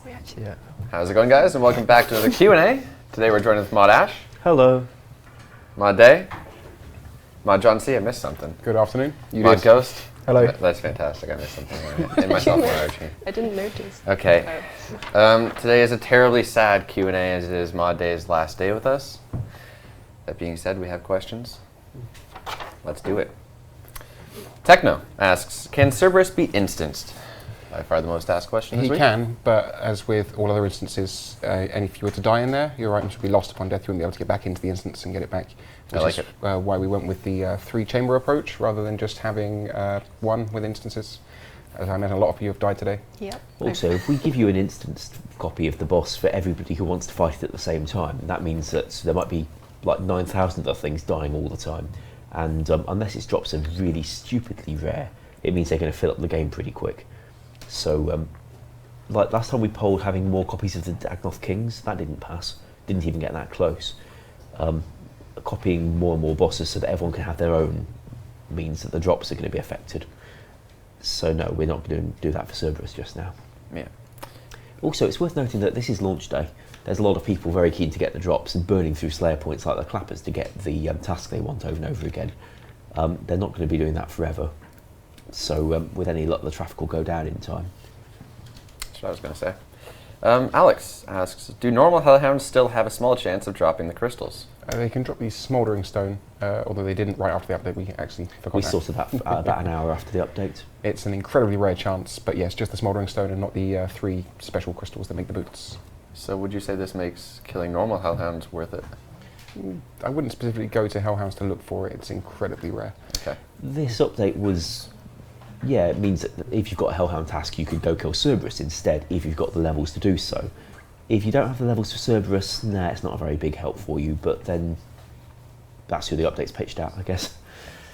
Yeah. How's it going, guys? And welcome back to another Q&A. Today we're joined with Mod Ash. Hello. Mod Day. Mod John C. I missed something. Good afternoon. Mod Ghost. Hello. That's fantastic. I missed something in my sophomore Archie. I didn't notice. Okay. Today is a terribly sad Q&A as it is Mod Day's last day with us. That being said, we have questions. Let's do it. Techno asks, can Cerberus be instanced? By far the most asked question this He week. can, but as with all other instances, and if you were to die in there, your items would be lost upon death. You wouldn't be able to get back into the instance and get it back. I like it. Why we went with the three-chamber approach rather than just having one with instances. As I imagine a lot of you have died today. Yep. Also, if we give you an instanced copy of the boss for everybody who wants to fight it at the same time, that means that there might be like 9,000 other things dying all the time. And unless it drops a really stupidly rare, it means they're going to fill up the game pretty quick. So, like last time we polled having more copies of the Dagnoth Kings, that didn't pass. Didn't even get that close. Copying more and more bosses so that everyone can have their own means that the drops are going to be affected. So no, we're not going to do that for Cerberus just now. Yeah. Also, it's worth noting that this is launch day. There's a lot of people very keen to get the drops and burning through Slayer points like the clappers to get the task they want over and over again. They're not going to be doing that forever. So with any luck, the traffic will go down in time. That's what I was going to say. Alex asks, do normal Hellhounds still have a small chance of dropping the crystals? They can drop the Smouldering Stone, although they didn't right after the update. We actually forgot We that. sorted that about an hour after the update. It's an incredibly rare chance, but yes, just the Smouldering Stone and not the 3 special crystals that make the boots. So would you say this makes killing normal Hellhounds worth it? I wouldn't specifically go to Hellhounds to look for it. It's incredibly rare. Okay. This update was... Yeah, it means that if you've got a Hellhound task, you could go kill Cerberus instead, if you've got the levels to do so. If you don't have the levels for Cerberus, nah, it's not a very big help for you, but then that's who the update's pitched at, I guess.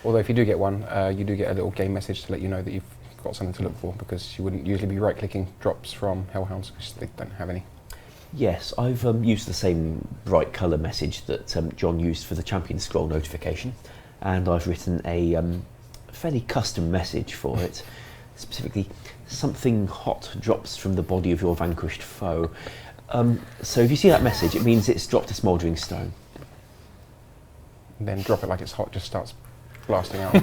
Although if you do get one, you do get a little game message to let you know that you've got something to look for, because you wouldn't usually be right-clicking drops from Hellhounds, because they don't have any. Yes, I've used the same bright colour message that John used for the Champion Scroll notification, and I've written a fairly custom message for it. Specifically, something hot drops from the body of your vanquished foe. So if you see that message, it means it's dropped a Smouldering Stone. And then drop it like it's hot, just starts blasting out.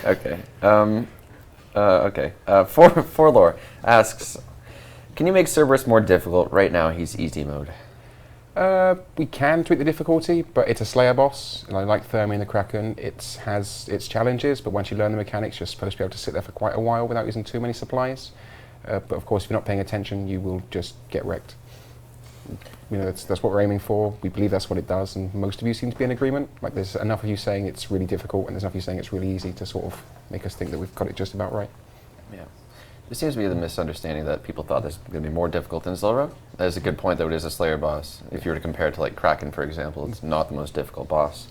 Okay. Okay. Forlore asks, can you make Cerberus more difficult? Right now he's easy mode. We can tweak the difficulty, but it's a Slayer boss. Like Thermi and the Kraken, it has its challenges, but once you learn the mechanics, you're supposed to be able to sit there for quite a while without using too many supplies. But of course, if you're not paying attention, you will just get wrecked. You know, that's what we're aiming for. We believe that's what it does, and most of you seem to be in agreement. Like, there's enough of you saying it's really difficult, and there's enough of you saying it's really easy to sort of make us think that we've got it just about right. Yeah. There seems to be the misunderstanding that people thought this was going to be more difficult than Zilro. That is a good point, though. It is a Slayer boss. If you were to compare it to, like, Kraken, for example, it's not the most difficult boss.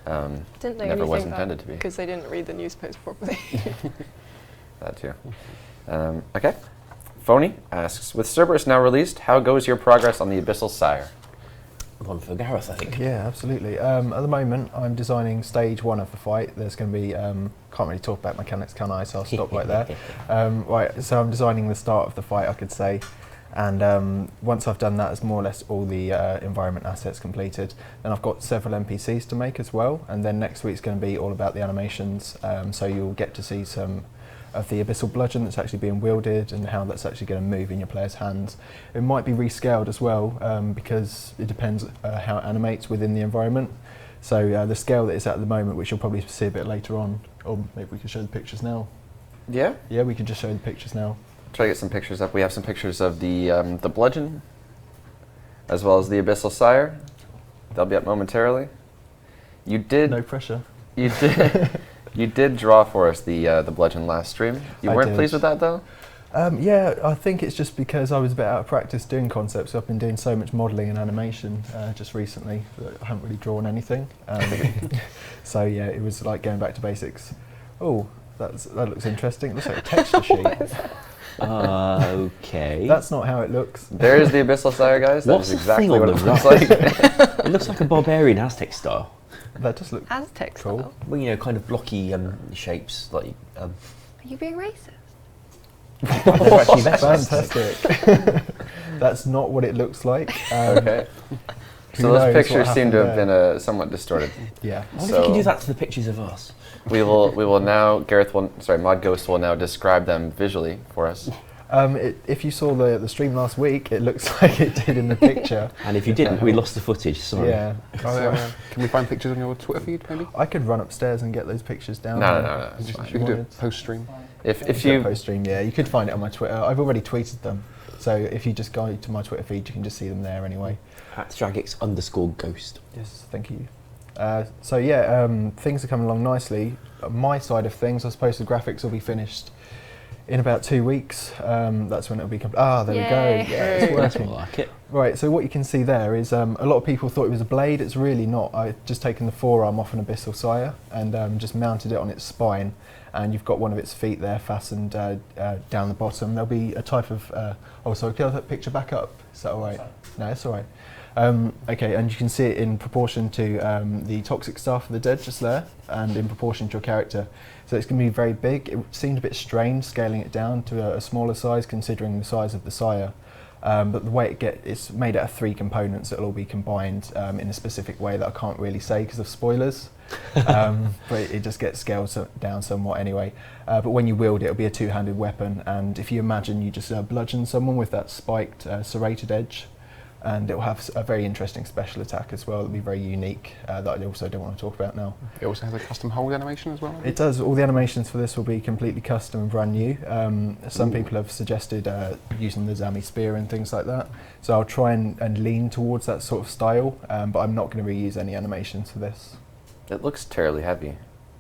Didn't they never only was think intended to be. because they didn't read the news post properly. That too. Okay. Phony asks, with Cerberus now released, how goes your progress on the Abyssal Sire? One for Gareth, I think. Yeah, absolutely. At the moment, I'm designing stage 1 of the fight. There's going to be, can't really talk about mechanics, can I? So I'll stop right there. Right, so I'm designing the start of the fight, I could say. And once I've done that, it's more or less all the environment assets completed. Then I've got several NPCs to make as well. And then next week's going to be all about the animations. So you'll get to see some of the Abyssal Bludgeon that's actually being wielded and how that's actually going to move in your player's hands. It might be rescaled as well because it depends how it animates within the environment. So the scale that it's at the moment, which you'll probably see a bit later on, or maybe we can show the pictures now. Yeah? Yeah, we can just show the pictures now. Try to get some pictures up. We have some pictures of the Bludgeon, as well as the Abyssal Sire. They'll be up momentarily. You did... No pressure. You did... You did draw for us the Bludgeon last stream. You weren't pleased with that, though? Yeah, I think it's just because I was a bit out of practice doing concepts. I've been doing so much modelling and animation just recently that I haven't really drawn anything. So yeah, it was like going back to basics. Oh, that looks interesting. It looks like a texture sheet. Okay. That's not how it looks. There is the Abyssal Sire, guys. That What's is the exactly thing what on it the looks right? like. It looks like a barbarian Aztec style. That does look Aztec cool. style. Well, you know, kind of blocky shapes. Like. Are you being racist? They're actually vessels. Fantastic. That's not what it looks like. Okay. Who So knows those what pictures seem happened to have there? been somewhat distorted. Yeah. I wonder if you can do that to the pictures of us. We will now. Mod Ghost will now describe them visually for us. If you saw the stream last week, it looks like it did in the picture. And if you didn't, we lost the footage. Sorry. Yeah. Can we find pictures on your Twitter feed, maybe? I could run upstairs and get those pictures down. No. It's You fine. can do it post-stream. If you post stream, yeah, you could find it on my Twitter. I've already tweeted them, so if you just go to my Twitter feed, you can just see them there anyway. @Dragix_ghost. Yes, thank you. So yeah, things are coming along nicely. My side of things, I suppose the graphics will be finished in about 2 weeks. That's when it'll be complete. There we go. Yay. Yeah, it's That's working. more like it. Right, so what you can see there is a lot of people thought it was a blade. It's really not. I've just taken the forearm off an Abyssal Sire and just mounted it on its spine. And you've got one of its feet there fastened down the bottom. There'll be a type of... sorry, can I have that picture back up? Is that all right? No, it's all right. Okay, and you can see it in proportion to the toxic staff of the dead just there, and in proportion to your character. So it's going to be very big. It seemed a bit strange scaling it down to a smaller size considering the size of the Sire. But the way it's made out of 3 components that will all be combined in a specific way that I can't really say because of spoilers. But it just gets scaled down somewhat anyway. But when you wield it, it'll be a 2-handed weapon, and if you imagine you just bludgeon someone with that spiked serrated edge, and it will have a very interesting special attack as well. It'll be very unique that I also don't want to talk about now. It also has a custom hold animation as well. It does. All the animations for this will be completely custom and brand new. Some people have suggested using the Zami spear and things like that. So I'll try and lean towards that sort of style, but I'm not going to reuse any animations for this. It looks terribly heavy.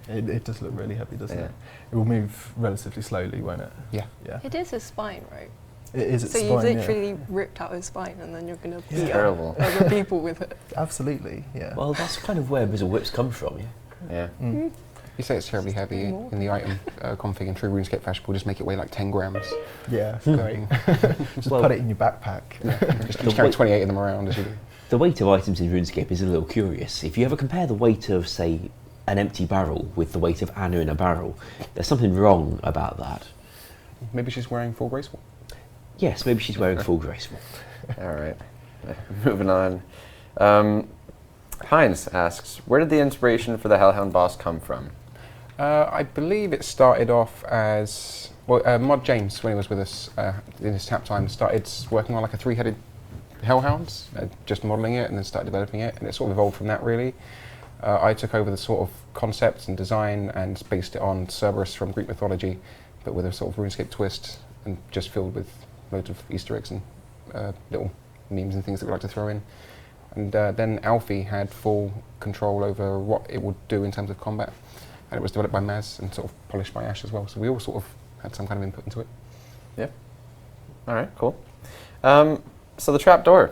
It does look really heavy, doesn't Yeah. it? It will move relatively slowly, won't it? Yeah. Yeah. It is his spine, right? It is its So spine, you've yeah. literally ripped out his spine and then you're going to Yeah. beat Terrible. other people with it. Absolutely, yeah. Well, that's kind of where Abyssal Whips come from, yeah. Yeah. Mm. You say it's terribly heavy in the item config in true RuneScape fashion. We'll just make it weigh like 10 grams. Yeah, great. Just Well- put it in your backpack. Just carry 28 of them around as you do. The weight of items in RuneScape is a little curious. If you ever compare the weight of, say, an empty barrel with the weight of Anna in a barrel, there's something wrong about that. Maybe she's wearing full graceful. Yes, maybe she's wearing full graceful. All right. Moving on. Heinz asks, where did the inspiration for the Hellhound boss come from? I believe it started off as... Mod James, when he was with us in his tap time, started working on like a 3-headed Hellhound, just modelling it and then started developing it, and it sort of evolved from that really. I took over the sort of concept and design and based it on Cerberus from Greek mythology, but with a sort of RuneScape twist and just filled with loads of Easter eggs and little memes and things that we like to throw in. And then Alfie had full control over what it would do in terms of combat. And it was developed by Maz and sort of polished by Ash as well. So we all sort of had some kind of input into it. Yeah. All right, cool. So the trapdoor,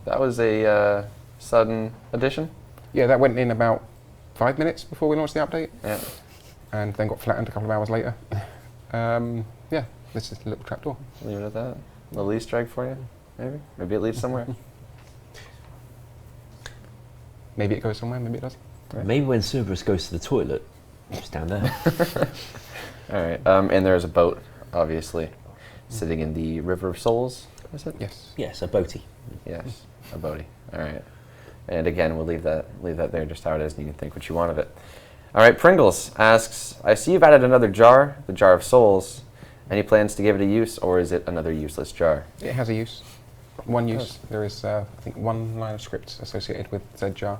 that was a sudden addition? Yeah, that went in about 5 minutes before we launched the update. Yeah. And then got flattened a couple of hours later. Yeah, this is a little trapdoor. Leave it at that. A little Easter egg for you, maybe? Maybe it leads somewhere. Maybe it goes somewhere, maybe it doesn't. Right. Maybe when Cerberus goes to the toilet, it's down there. All right. And there's a boat, obviously, sitting in the River of Souls, is it? Yes. Yes, a boaty. Yes, a boaty. All right. And again, we'll leave that there just how it is, and you can think what you want of it. All right, Pringles asks, I see you've added another jar, the Jar of Souls. Any plans to give it a use, or is it another useless jar? It has a use. One use. There is, I think, 1 line of script associated with said jar.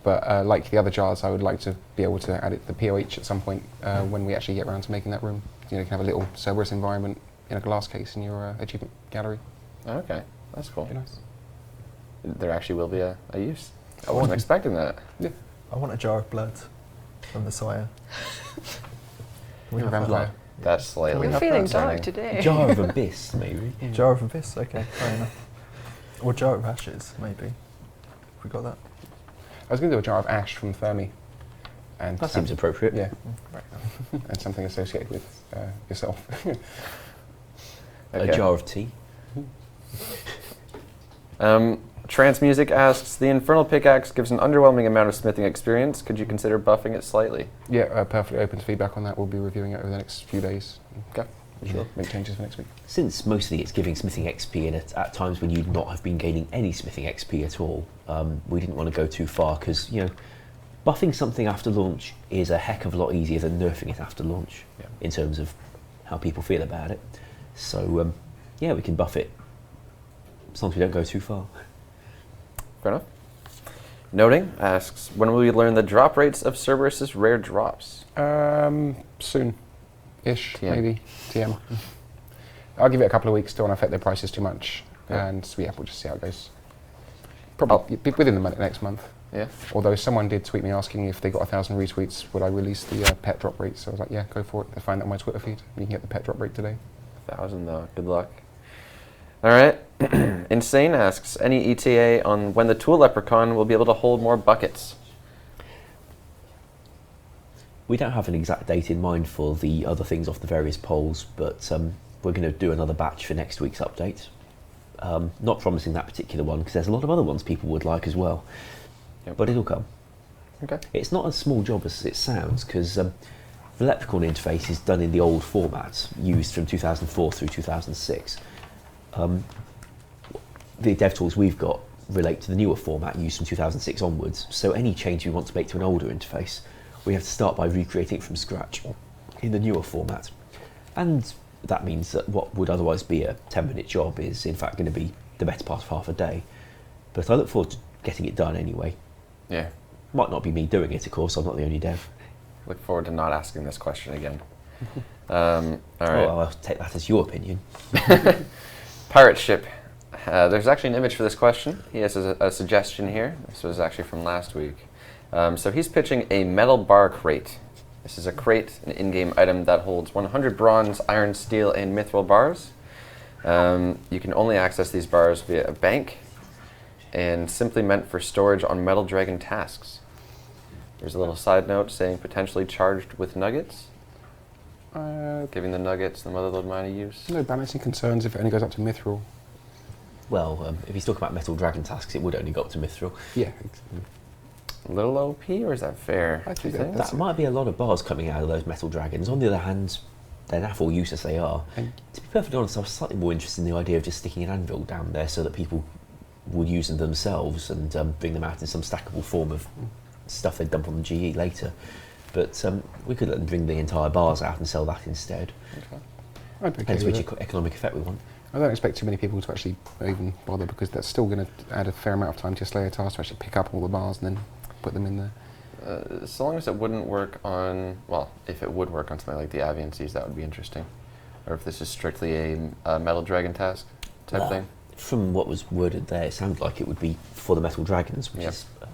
But like the other jars, I would like to be able to add it the POH at some point when we actually get around to making that room. You know, you can have a little Cerberus environment in a glass case in your achievement gallery. Okay, that's cool. Very nice. There actually will be a use. I wasn't expecting that. Yeah. I want a jar of blood from the Sire. We have that? vampire. That's slightly We We're have feeling that dark concerning. today. Jar of Abyss, maybe. Jar of Abyss, okay, fair enough. Or jar of ashes, maybe. Have we got that? I was going to do a jar of ash from Thermi. And That seems appropriate. Yeah. And something associated with yourself. A Okay. jar of tea. Transmusic asks, the Infernal Pickaxe gives an underwhelming amount of smithing experience. Could you consider buffing it slightly? Yeah, perfectly open to feedback on that. We'll be reviewing it over the next few days. Okay. Sure. Make changes for next week. Since mostly it's giving smithing XP and at times when you'd not have been gaining any smithing XP at all, we didn't want to go too far because, you know, buffing something after launch is a heck of a lot easier than nerfing it after launch in terms of how people feel about it. So, yeah, we can buff it as long as we don't go too far. Fair enough. Noting asks, when will we learn the drop rates of Cerberus's rare drops? Soon-ish, TM. maybe. TM. I'll give it a couple of weeks, don't want to affect their prices too much. And so, yeah, we'll just see how it goes. Probably within the next month. Yeah. Although someone did tweet me asking if they got 1,000 retweets, would I release the pet drop rate? So I was like, yeah, go for it. They find that on my Twitter feed. You can get the pet drop rate today. 1,000 though. Good luck. All right. Insane asks, any ETA on when the Tool Leprechaun will be able to hold more buckets? We don't have an exact date in mind for the other things off the various polls, but we're going to do another batch for next week's update. Not promising that particular one because there's a lot of other ones people would like as well. Yep. But it'll come. Okay. It's not as small job as it sounds because the Leprechaun interface is done in the old format used from 2004 through 2006. The dev tools we've got relate to the newer format used from 2006 onwards, so any change we want to make to an older interface, we have to start by recreating it from scratch in the newer format. And that means that what would otherwise be a 10-minute job is in fact going to be the better part of half a day. But I look forward to getting it done anyway. Yeah. Might not be me doing it, of course, I'm not the only dev. Look forward to not asking this question again. All right. Oh, I'll take that as your opinion. Pirate ship. There's actually an image for this question. He has a suggestion here. This was actually from last week. So he's pitching a metal bar crate. This is a crate, an in-game item that holds 100 bronze, iron, steel, and mithril bars. You can only access these bars via a bank and simply meant for storage on Metal Dragon tasks. There's a little side note saying potentially charged with nuggets. Giving the nuggets the motherlode mine a use. No balancing concerns if it only goes up to mithril. Well, if he's talking about Metal Dragon tasks, it would only go up to mithril. Yeah. A little OP, or is that fair? I think do you think? that's That might be a lot of bars coming out of those Metal Dragons. On the other hand, they're naff all use as they are. And To be perfectly honest, I was slightly more interested in the idea of just sticking an anvil down there so that people would use them themselves and bring them out in some stackable form of stuff they'd dump on the GE later. But we could let them bring the entire bars out and sell that instead. I'd be okay Depends with which it. economic effect we want. I don't expect too many people to actually even bother because that's still going to add a fair amount of time to your Slayer task to actually pick up all the bars and then put them in there. So long as it wouldn't work on, well, if it would work on something like the Avian Seas, that would be interesting. Or if this is strictly a Metal Dragon task type thing. From what was worded there, it sounded like it would be for the Metal Dragons, which Yep. is a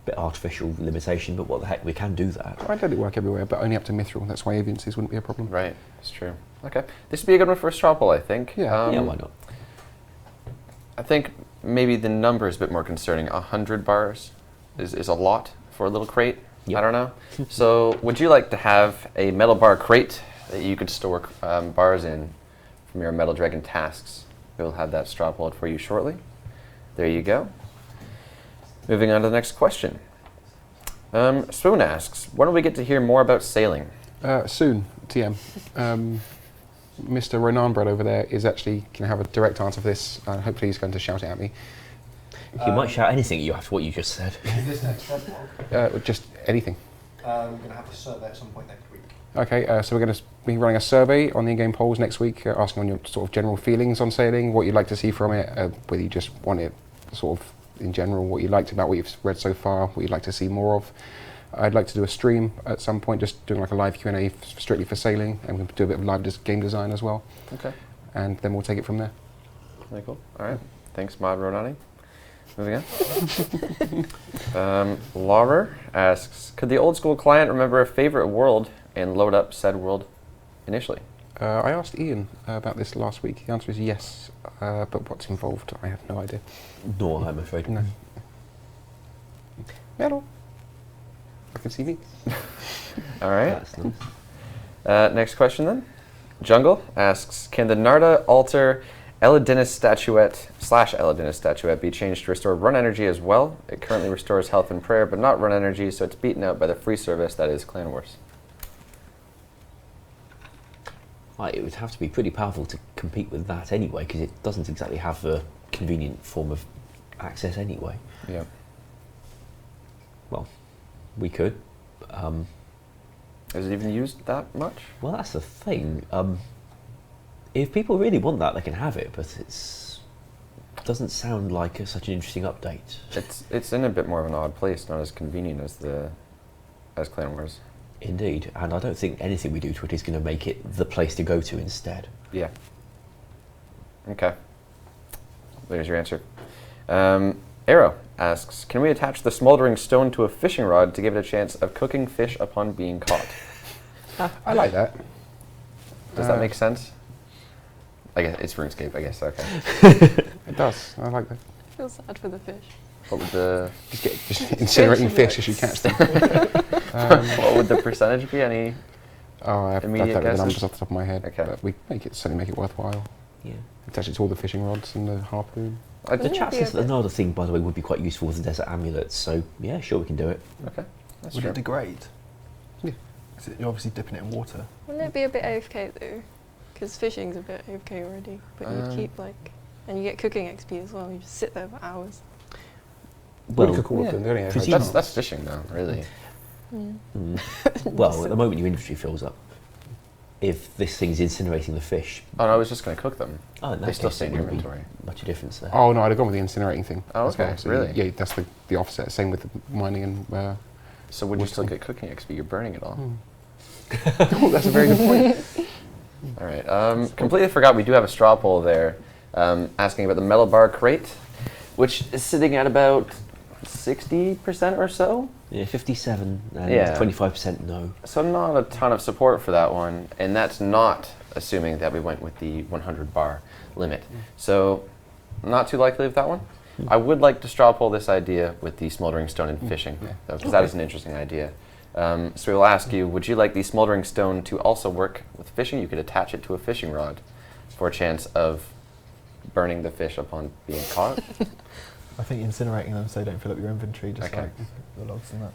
bit artificial limitation, but what the heck, we can do that. I'd let it work everywhere, but only up to mithril. That's why aviancies wouldn't be a problem. Right, it's true. Okay, this would be a good one for a straw poll, I think. Yeah. Yeah, why not? I think maybe the number is a bit more concerning. 100 bars is a lot for a little crate. Yep. I don't know. So would you like to have a metal bar crate that you could store bars in from your Metal Dragon tasks? We'll have that straw polled for you shortly. There you go. Moving on to the next question. Spoon asks, when will we get to hear more about sailing? Soon, TM. Mr. Ronanbrad over there is actually going to have a direct answer for this. Hopefully he's going to shout it at me. You might shout anything at you after what you just said. This next vlog, Just anything. we're going to have a survey at some point next week. Okay, so we're going to be running a survey on the in-game polls next week, asking on your sort of general feelings on sailing, what you'd like to see from it, whether you just want it sort of in general, what you liked about what you've read so far, what you'd like to see more of. I'd like to do a stream at some point, just doing like a live Q&A strictly for sailing, and we'll do a bit of live game design as well. Okay. And then we'll take it from there. Very cool. All right. Thanks, Mod Ronani. Moving on. Laurer asks, could the old school client remember a favorite world and load up said world initially? I asked Ian about this last week. The answer is yes, but what's involved, I have no idea. Nor, I'm afraid. No. Hello. I can see me. All right. That's nice. Next question then. Jungle asks, can the Narda altar Elidinus statuette / Elidinus statuette be changed to restore run energy as well? It currently restores health and prayer, but not run energy, so it's beaten out by the free service that is Clan Wars. It would have to be pretty powerful to compete with that anyway, because it doesn't exactly have a convenient form of access anyway. Yeah. Well, we could. Is it even used that much? Well, that's the thing. If people really want that, they can have it, but it's doesn't sound like such an interesting update. It's in a bit more of an odd place, not as convenient as Clan Wars. Indeed, and I don't think anything we do to it is going to make it the place to go to instead. Yeah. Okay. There's your answer. Arrow asks, can we attach the smoldering stone to a fishing rod to give it a chance of cooking fish upon being caught? I like that. Does that make sense? I guess it's RuneScape, I guess, okay. It does. I like that. I feel sad for the fish. What would the Just incinerating fish as you catch them. what would the percentage be? Any Oh, I don't immediate know the guesses? numbers off the top of my head. Okay. But we certainly make it worthwhile. Yeah. Attach it to all the fishing rods and the harpoon. I The d- chat be a says that bit- another thing, by the way, would be quite useful with the desert amulets. So yeah, sure, we can do it. Okay, that's Would true. it degrade? Yeah. 'Cause you're obviously dipping it in water. Wouldn't it be a bit AFK though? Because fishing's a bit AFK already, but you'd keep like, and you get cooking XP as well. You just sit there for hours. Well, Well, cook all yeah. of them, don't you? Presumably- That's fishing though, really. well, at the moment your inventory fills up. If this thing's incinerating the fish, Oh no, I was just going to cook them. in They that still case, stay it in your wouldn't be inventory. much a difference there. Oh no, I'd have gone with the incinerating thing. Oh, as okay, well. So really? Yeah, that's the offset. Same with the mining and. So would you still Whistle. get cooking XP? You're burning it all. Oh, that's a very good point. All right. Completely forgot we do have a straw poll there, asking about the metal bar crate, which is sitting at about 60% or so. Yeah, 57 and Yeah. 25% no. So not a ton of support for that one, and that's not assuming that we went with the 100 bar limit. So not too likely with that one. I would like to straw poll this idea with the smoldering stone and fishing, though, because that is an interesting idea. So we'll ask you, would you like the smoldering stone to also work with fishing? You could attach it to a fishing rod for a chance of burning the fish upon being caught. I think incinerating them so they don't fill up your inventory, just Okay. like the logs and that.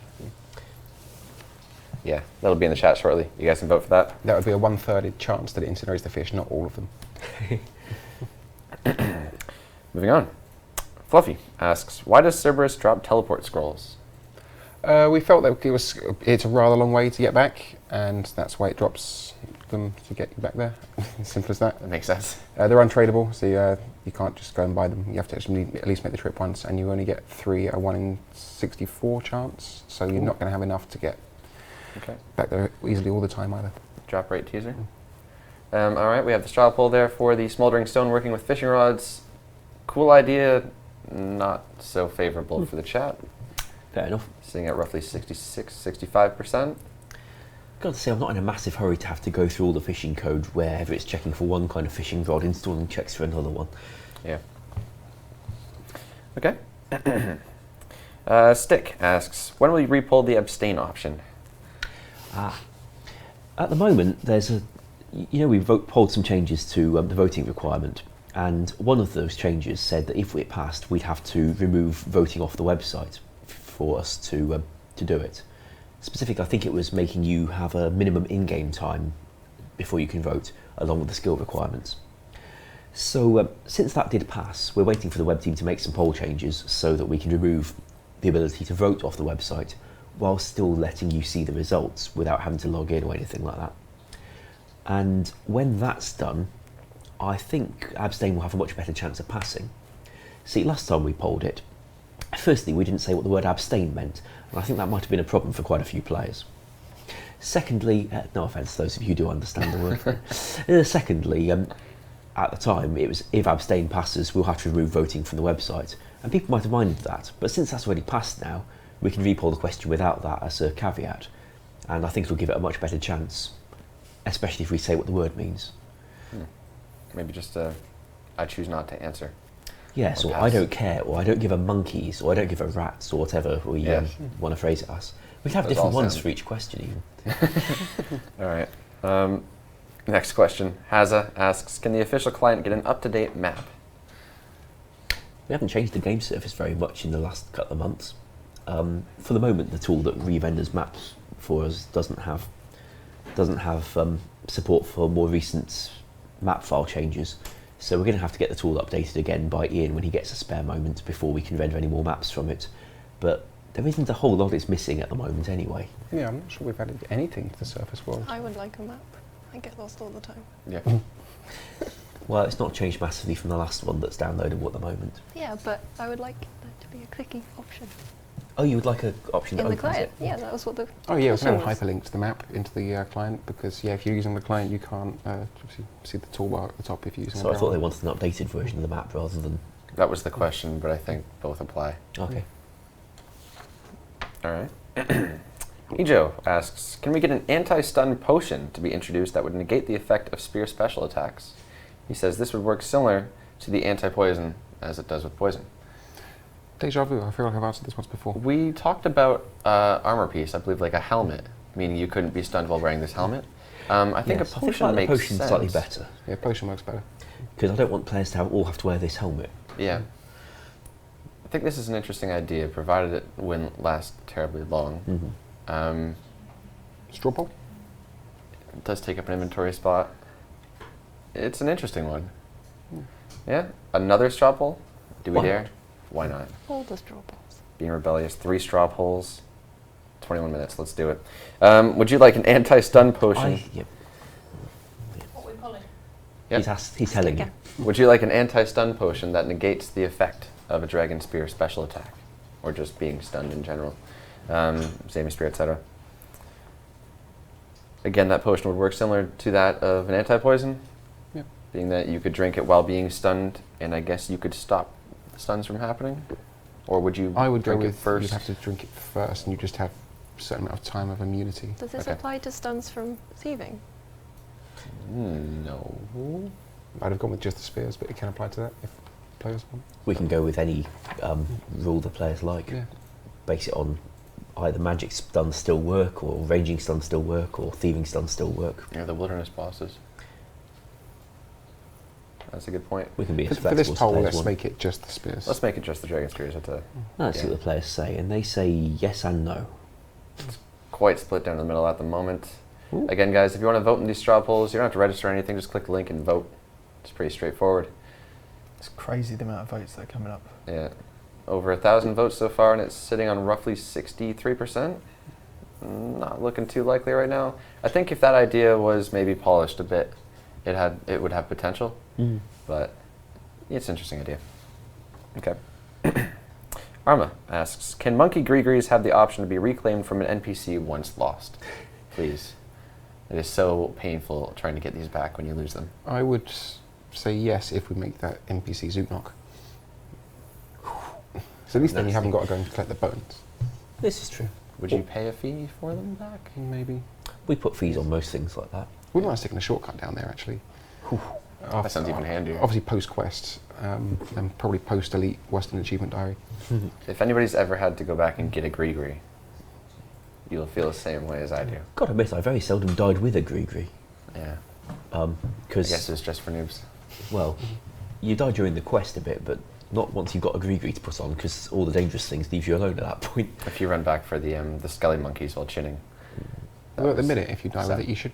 Yeah, that'll be in the chat shortly. You guys can vote for that. That would be a 1/3 chance that it incinerates the fish, not all of them. Moving on. Fluffy asks, why does Cerberus drop teleport scrolls? We felt that it's a rather long way to get back, and that's why it drops them to get you back there. Simple as that. That makes sense. They're untradeable, so you can't just go and buy them. You have to actually at least make the trip once, and you only get 3 a 1 in 64 chance, so you're not going to have enough to get Okay. back there easily all the time either. Drop rate teaser. All right, we have the straw poll there for the smoldering stone working with fishing rods. Cool idea, not so favorable for the chat. Fair enough. Sitting at roughly 66, 65%. Got to say, I'm not in a massive hurry to have to go through all the fishing code wherever it's checking for one kind of fishing rod, installing checks for another one. Yeah. Okay. Stick asks, when will you repull the abstain option? At the moment, there's we polled some changes to the voting requirement, and one of those changes said that if it passed, we'd have to remove voting off the website for us to do it. Specifically, I think it was making you have a minimum in-game time before you can vote, along with the skill requirements. So since that did pass, we're waiting for the web team to make some poll changes so that we can remove the ability to vote off the website while still letting you see the results without having to log in or anything like that. And when that's done, I think abstain will have a much better chance of passing. See, last time we polled it, firstly, we didn't say what the word abstain meant, and I think that might have been a problem for quite a few players. Secondly, no offence to those of you who do understand the word. Secondly, at the time, it was if abstain passes, we'll have to remove voting from the website, and people might have minded that, but since that's already passed now, we can repoll the question without that as a caveat, and I think it'll give it a much better chance, especially if we say what the word means. Maybe just I choose not to answer. Yes, or pass. I don't care, or I don't give a monkeys, or I don't give a rats, or whatever we want to phrase it as. We can have Those different all ones sound- for each question even. All right. Next question. Haza asks, can the official client get an up-to-date map? We haven't changed the game surface very much in the last couple of months. For the moment, the tool that re-renders maps for us doesn't have doesn't have support for more recent map file changes. So we're going to have to get the tool updated again by Ian when he gets a spare moment before we can render any more maps from it. But there isn't a whole lot it's missing at the moment anyway. Yeah, I'm not sure we've added anything to the surface world. I would like a map. I get lost all the time. Yeah. Well, it's not changed massively from the last one that's downloadable at the moment. Yeah, but I would like that to be a clicky option. Oh, you would like an option that In the opens client, it? yeah, that was what the Oh yeah, we can question have was. hyperlinks to the map into the client, because yeah, if you're using the client, you can't obviously see the toolbar at the top if you're using. So a I thought they browser. wanted an updated version of the map rather than... That was the question, but I think both apply. Okay. All right. Ejo asks, can we get an anti-stun potion to be introduced that would negate the effect of spear special attacks? He says this would work similar to the anti-poison as it does with poison. Deja vu. I feel like I've answered this once before. We talked about armor piece, I believe, like a helmet, meaning you couldn't be stunned while wearing this helmet. I think Yes, a potion like the makes potion's sense. slightly better, Yeah, potion works better. because I don't want players to all have to wear this helmet. Yeah. I think this is an interesting idea, provided it wouldn't last terribly long. Mm-hmm. Straw poll. It does take up an inventory spot. It's an interesting one. Yeah? Another straw poll? Do we Why dare? not? Why not? All the straw balls. Being rebellious. 3 straw polls. 21 minutes. Let's do it. Would you like an anti-stun potion? Yep. What we call it? Yep. He's telling you. Again. Would you like an anti-stun potion that negates the effect of a dragon spear special attack? Or just being stunned in general? Zami spear, etc. Again, that potion would work similar to that of an anti-poison. Yep. Being that you could drink it while being stunned, and I guess you could stop the stuns from happening? Or would you I would go drink it with first? you'd have to drink it first, and you just have a certain amount of time of immunity. Does this Okay. apply to stuns from thieving? No. I'd have gone with just the spears, but it can apply to that if players want. We can go with any rule the players like. Yeah. Base it on either magic stuns still work, or ranging stuns still work, or thieving stuns still work. Yeah, the wilderness bosses. That's a good point. We can be as For this flexible as poll, players let's want. make it just the spears. Let's make it just the dragon spears. Let's see yeah. what the players say, and they say yes and no. Quite split down the middle at the moment. Ooh. Again, guys, if you want to vote in these straw polls, you don't have to register or anything. Just click the link and vote. It's pretty straightforward. It's crazy the amount of votes that are coming up. Yeah, over 1,000 votes so far, and it's sitting on roughly 63%. Not looking too likely right now. I think if that idea was maybe polished a bit, it would have potential. But it's an interesting idea. Okay. Arma asks, can monkey Grigris have the option to be reclaimed from an NPC once lost? Please. It is so painful trying to get these back when you lose them. I would say yes if we make that NPC Zootnock. So at least then you haven't got to go and collect the bones. This is true. Would you pay a fee for them back? Maybe. We put fees on most things like that. We might have taken a shortcut down there actually. That sounds even handier. Obviously post-quest, and probably post-elite Western Achievement Diary. If anybody's ever had to go back and get a Grigri, you'll feel the same way as I do. Gotta admit, I very seldom died with a Grigri. Yeah. I Because, guess it's just for noobs. well, you die during the quest a bit, but not once you've got a Grigri to put on, because all the dangerous things leave you alone at that point. If you run back for the skelly monkeys while chinning. that Well, at the was minute, if you die with sad. it, you should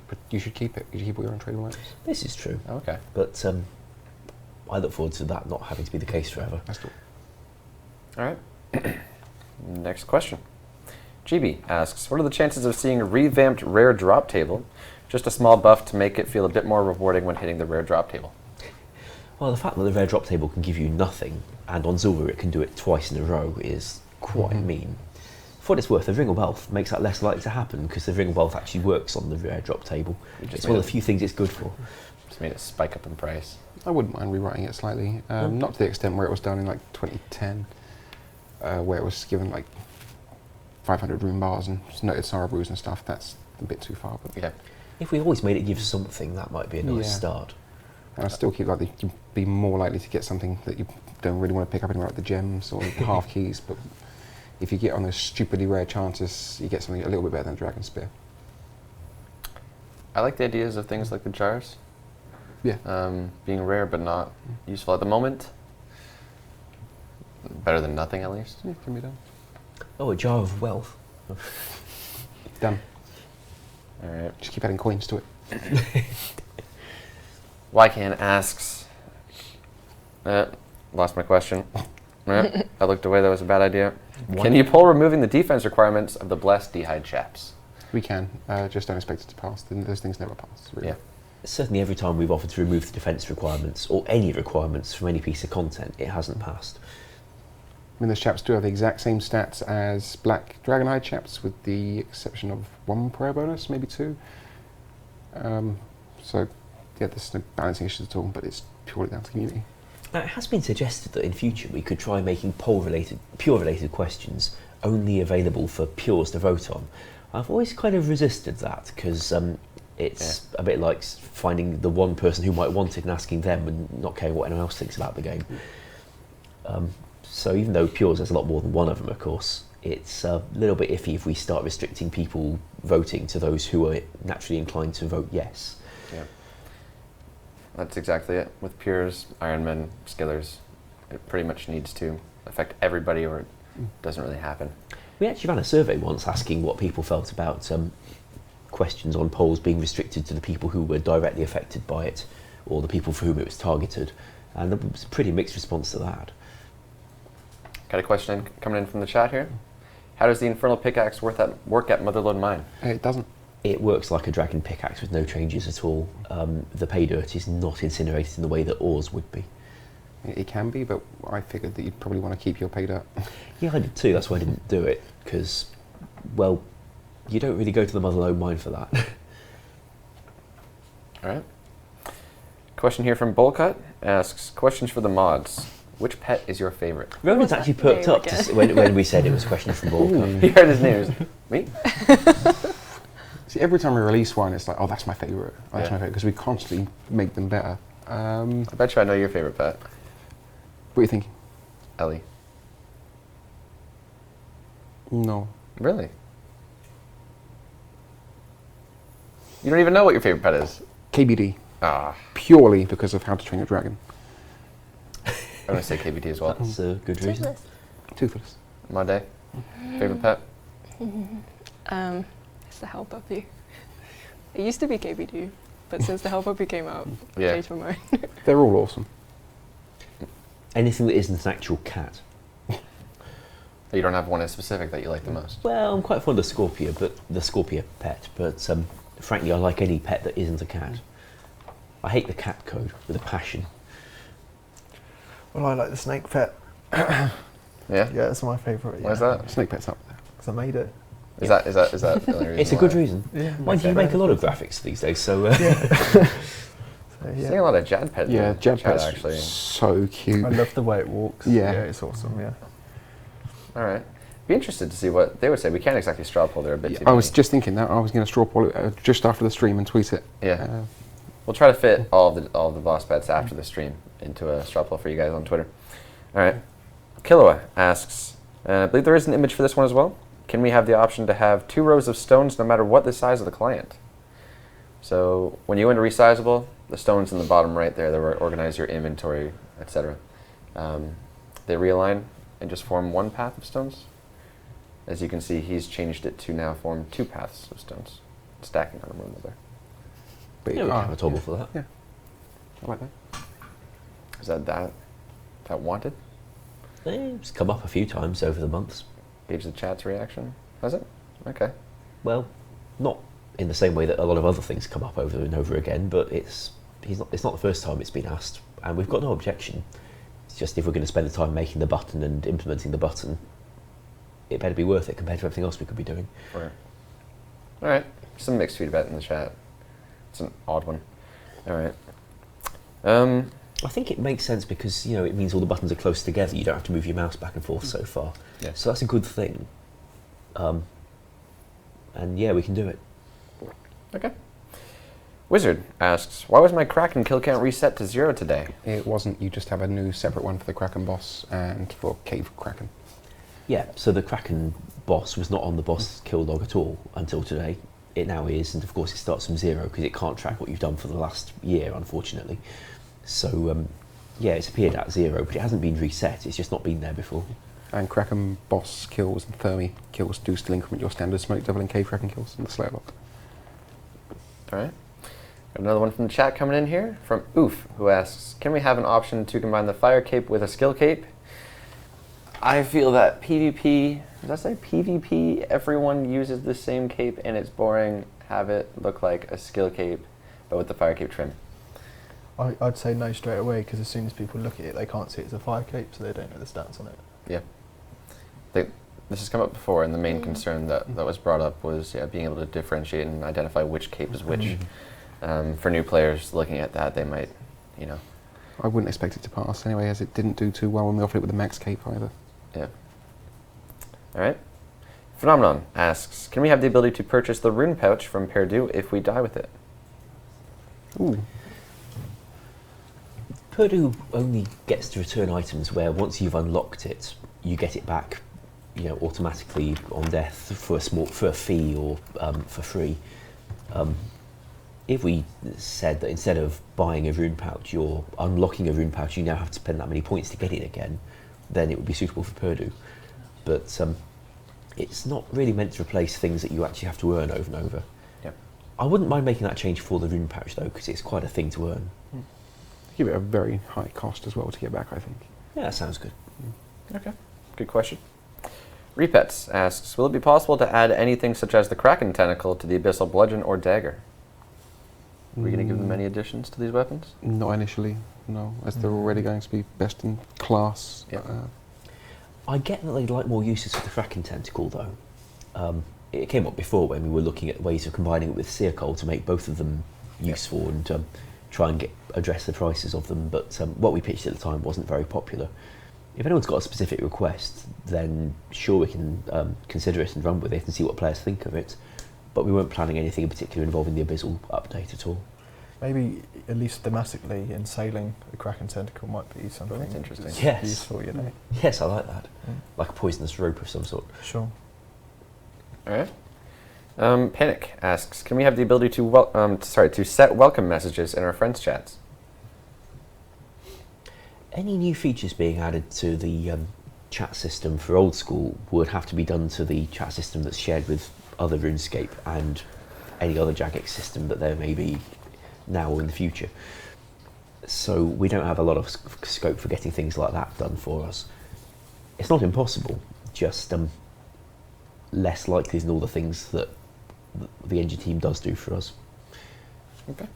keep it. You should keep all your untradeable items. This is true. Okay. But I look forward to that not having to be the case forever. That's all. All right. Next question. GB asks, what are the chances of seeing a revamped rare drop table? Just a small buff to make it feel a bit more rewarding when hitting the rare drop table. Well, the fact that the rare drop table can give you nothing, and on Silver it can do it twice in a row, is quite mean. For what it's worth, the Ring of Wealth makes that less likely to happen, because the Ring of Wealth actually works on the rare drop table. You just It's one of made the it- few things it's good for. Just made it spike up in price. I wouldn't mind rewriting it slightly. Not to the extent where it was done in like 2010, where it was given like 500 rune bars and noted Cerberus and stuff. That's a bit too far. But Yeah. If we always made it give something, that might be a nice Yeah. start. I still keep like you'd be more likely to get something that you don't really want to pick up anywhere, like the gems or the half keys. But if you get on those stupidly rare chances, you get something a little bit better than Dragon Spear. I like the ideas of things like the jars. Yeah. Being rare but not useful at the moment. Better than nothing, at least. Yeah, can be done. Oh, a jar of wealth. Done. All right. Just keep adding coins to it. Wycan asks, lost my question. I looked away, that was a bad idea. Can you pull removing the defense requirements of the Blessed D'hide chaps? We can, just don't expect it to pass. Those things never pass, really. Yeah. Certainly every time we've offered to remove the defence requirements, or any requirements from any piece of content, it hasn't passed. I mean, those chaps do have the exact same stats as Black Dragonhide chaps, with the exception of 1 prayer bonus, maybe 2. So, yeah, there's no balancing issues at all, but it's purely down to community. Now, it has been suggested that in future we could try making pure-related questions only available for pures to vote on. I've always kind of resisted that, because it's a bit like finding the one person who might want it and asking them and not caring what anyone else thinks about the game. So even though pures there's a lot more than one of them, of course, it's a little bit iffy if we start restricting people voting to those who are naturally inclined to vote yes. Yeah. That's exactly it. With pures, Ironmen, Skillers, it pretty much needs to affect everybody or it doesn't really happen. We actually ran a survey once asking what people felt about questions on polls being restricted to the people who were directly affected by it, or the people for whom it was targeted, and there was a pretty mixed response to that. Got a question coming in from the chat here. How does the Infernal Pickaxe work at Motherlode Mine? It doesn't. It works like a dragon pickaxe with no changes at all. The pay dirt is not incinerated in the way that ores would be. It can be, but I figured that you'd probably want to keep your pay dirt. Yeah, I did too. That's why I didn't do it, because, well, you don't really go to the Motherlode Mine for that. All right. Question here from Bullcut asks, questions for the mods. Which pet is your favorite? Roman's actually perked up to when we said it was a question from Volker. He heard his name. Me? See, every time we release one, it's like, oh, that's my favourite. Oh, that's Yeah. my favourite, because we constantly make them better. I bet you I know your favorite pet. What do you think? Ellie. No. Really? You don't even know what your favorite pet is? KBD. Ah, Purely because of How to Train Your Dragon. I'm going to say KBT as well. That's a good reason. Toothless. My day. Favorite pet? It's the Hell Puppy. It used to be KBD, but since the Hell Puppy came out, I Yeah. changed my mind. They're all awesome. Anything that isn't an actual cat. You don't have one in specific that you like the most? Well, I'm quite fond of Scorpia, but the Scorpia pet. But frankly, I like any pet that isn't a cat. I hate the cat code with a passion. Well, I like the snake pet. Yeah? Yeah, it's my favourite. Why is that? Snake Pet's up there. Because I made it. Is that the only reason It's a good why? reason. Yeah. Mind you, you make a lot of graphics these days, so So, Seeing a yeah. lot of Jad pets. Yeah, in the Jab chat, Pet's actually. so cute. I love the way it walks. Yeah. It's awesome. Yeah. All right. Be interested to see what they would say. We can't exactly straw poll. They're a bit too I was many. just thinking that. I was going to straw poll it just after the stream and tweet it. Yeah. We'll try to fit all of the boss pets after the stream into a straw poll for you guys on Twitter. All right. Killua asks, I believe there is an image for this one as well. Can we have the option to have 2 rows of stones no matter what the size of the client? So when you go into resizable, the stones in the bottom right there, they organize your inventory, etc. They realign and just form 1 path of stones. As you can see, he's changed it to now form 2 paths of stones, stacking on one another. But yeah, we can have a toggle for that. Yeah. I like that. Is that wanted? It's come up a few times over the months. Gauge the chat's reaction. Has it? Okay. Well, not in the same way that a lot of other things come up over and over again, but it's not the first time it's been asked, and we've got no objection. It's just if we're going to spend the time making the button and implementing the button, it better be worth it compared to everything else we could be doing. Right. All right. Some mixed feedback in the chat. It's an odd one. All right. I think it makes sense because it means all the buttons are close together. You don't have to move your mouse back and forth so far. Yeah. So that's a good thing. And yeah, we can do it. Okay. Wizard asks, why was my Kraken kill count reset to 0 today? It wasn't. You just have a new separate one for the Kraken boss and for Cave Kraken. Yeah, so the Kraken boss was not on the boss kill log at all until today. It now is, and of course it starts from 0 because it can't track what you've done for the last year, unfortunately. So, yeah, it's appeared at 0, but it hasn't been reset. It's just not been there before. And Kraken boss kills and Thermi kills do still increment your standard smoke double and Cave Kraken kills in the Slayer block. All right. Got another one from the chat coming in here from Oof, who asks, can we have an option to combine the fire cape with a skill cape? I feel that PvP, did I say PvP? Everyone uses the same cape and it's boring. Have it look like a skill cape, but with the fire cape trim. I'd say no straight away, because as soon as people look at it, they can't see it's a fire cape, so they don't know the stats on it. Yeah. This has come up before, and the main concern that was brought up was being able to differentiate and identify which cape is which. For new players looking at that, they might, I wouldn't expect it to pass anyway, as it didn't do too well when we offered it with the max cape either. Yeah. All right. Phenomenon asks, can we have the ability to purchase the rune pouch from Perdue if we die with it? Ooh. Purdue only gets to return items where once you've unlocked it, you get it back, automatically on death for a fee or for free. If we said that instead of buying a rune pouch, you're unlocking a rune pouch, you now have to spend that many points to get it again, then it would be suitable for Purdue. But it's not really meant to replace things that you actually have to earn over and over. Yeah. I wouldn't mind making that change for the rune pouch though, because it's quite a thing to earn. Give it a very high cost as well to get back, I think. Yeah, that sounds good. Okay. Good question. Repets asks, will it be possible to add anything such as the Kraken tentacle to the Abyssal bludgeon or dagger? Are we going to give them any additions to these weapons? Not initially, no, as they're already going to be best in class. Yeah. I get that they'd like more uses for the Kraken tentacle though. It came up before when we were looking at ways of combining it with Seercoal to make both of them useful and try and address the prices of them, but what we pitched at the time wasn't very popular. If anyone's got a specific request, then sure, we can consider it and run with it and see what players think of it, but we weren't planning anything in particular involving the Abyssal update at all. Maybe, at least thematically, in sailing, the Kraken tentacle might be something that's interesting. Yes. useful, Yes, I like that. Like a poisonous rope of some sort. Sure. All right. Panic asks, can we have the ability to set welcome messages in our friends' chats? Any new features being added to the chat system for Old School would have to be done to the chat system that's shared with other RuneScape and any other Jagex system that there may be now or in the future. So we don't have a lot of scope for getting things like that done for us. It's not impossible, just less likely than all the things that the engine team does do for us. Okay.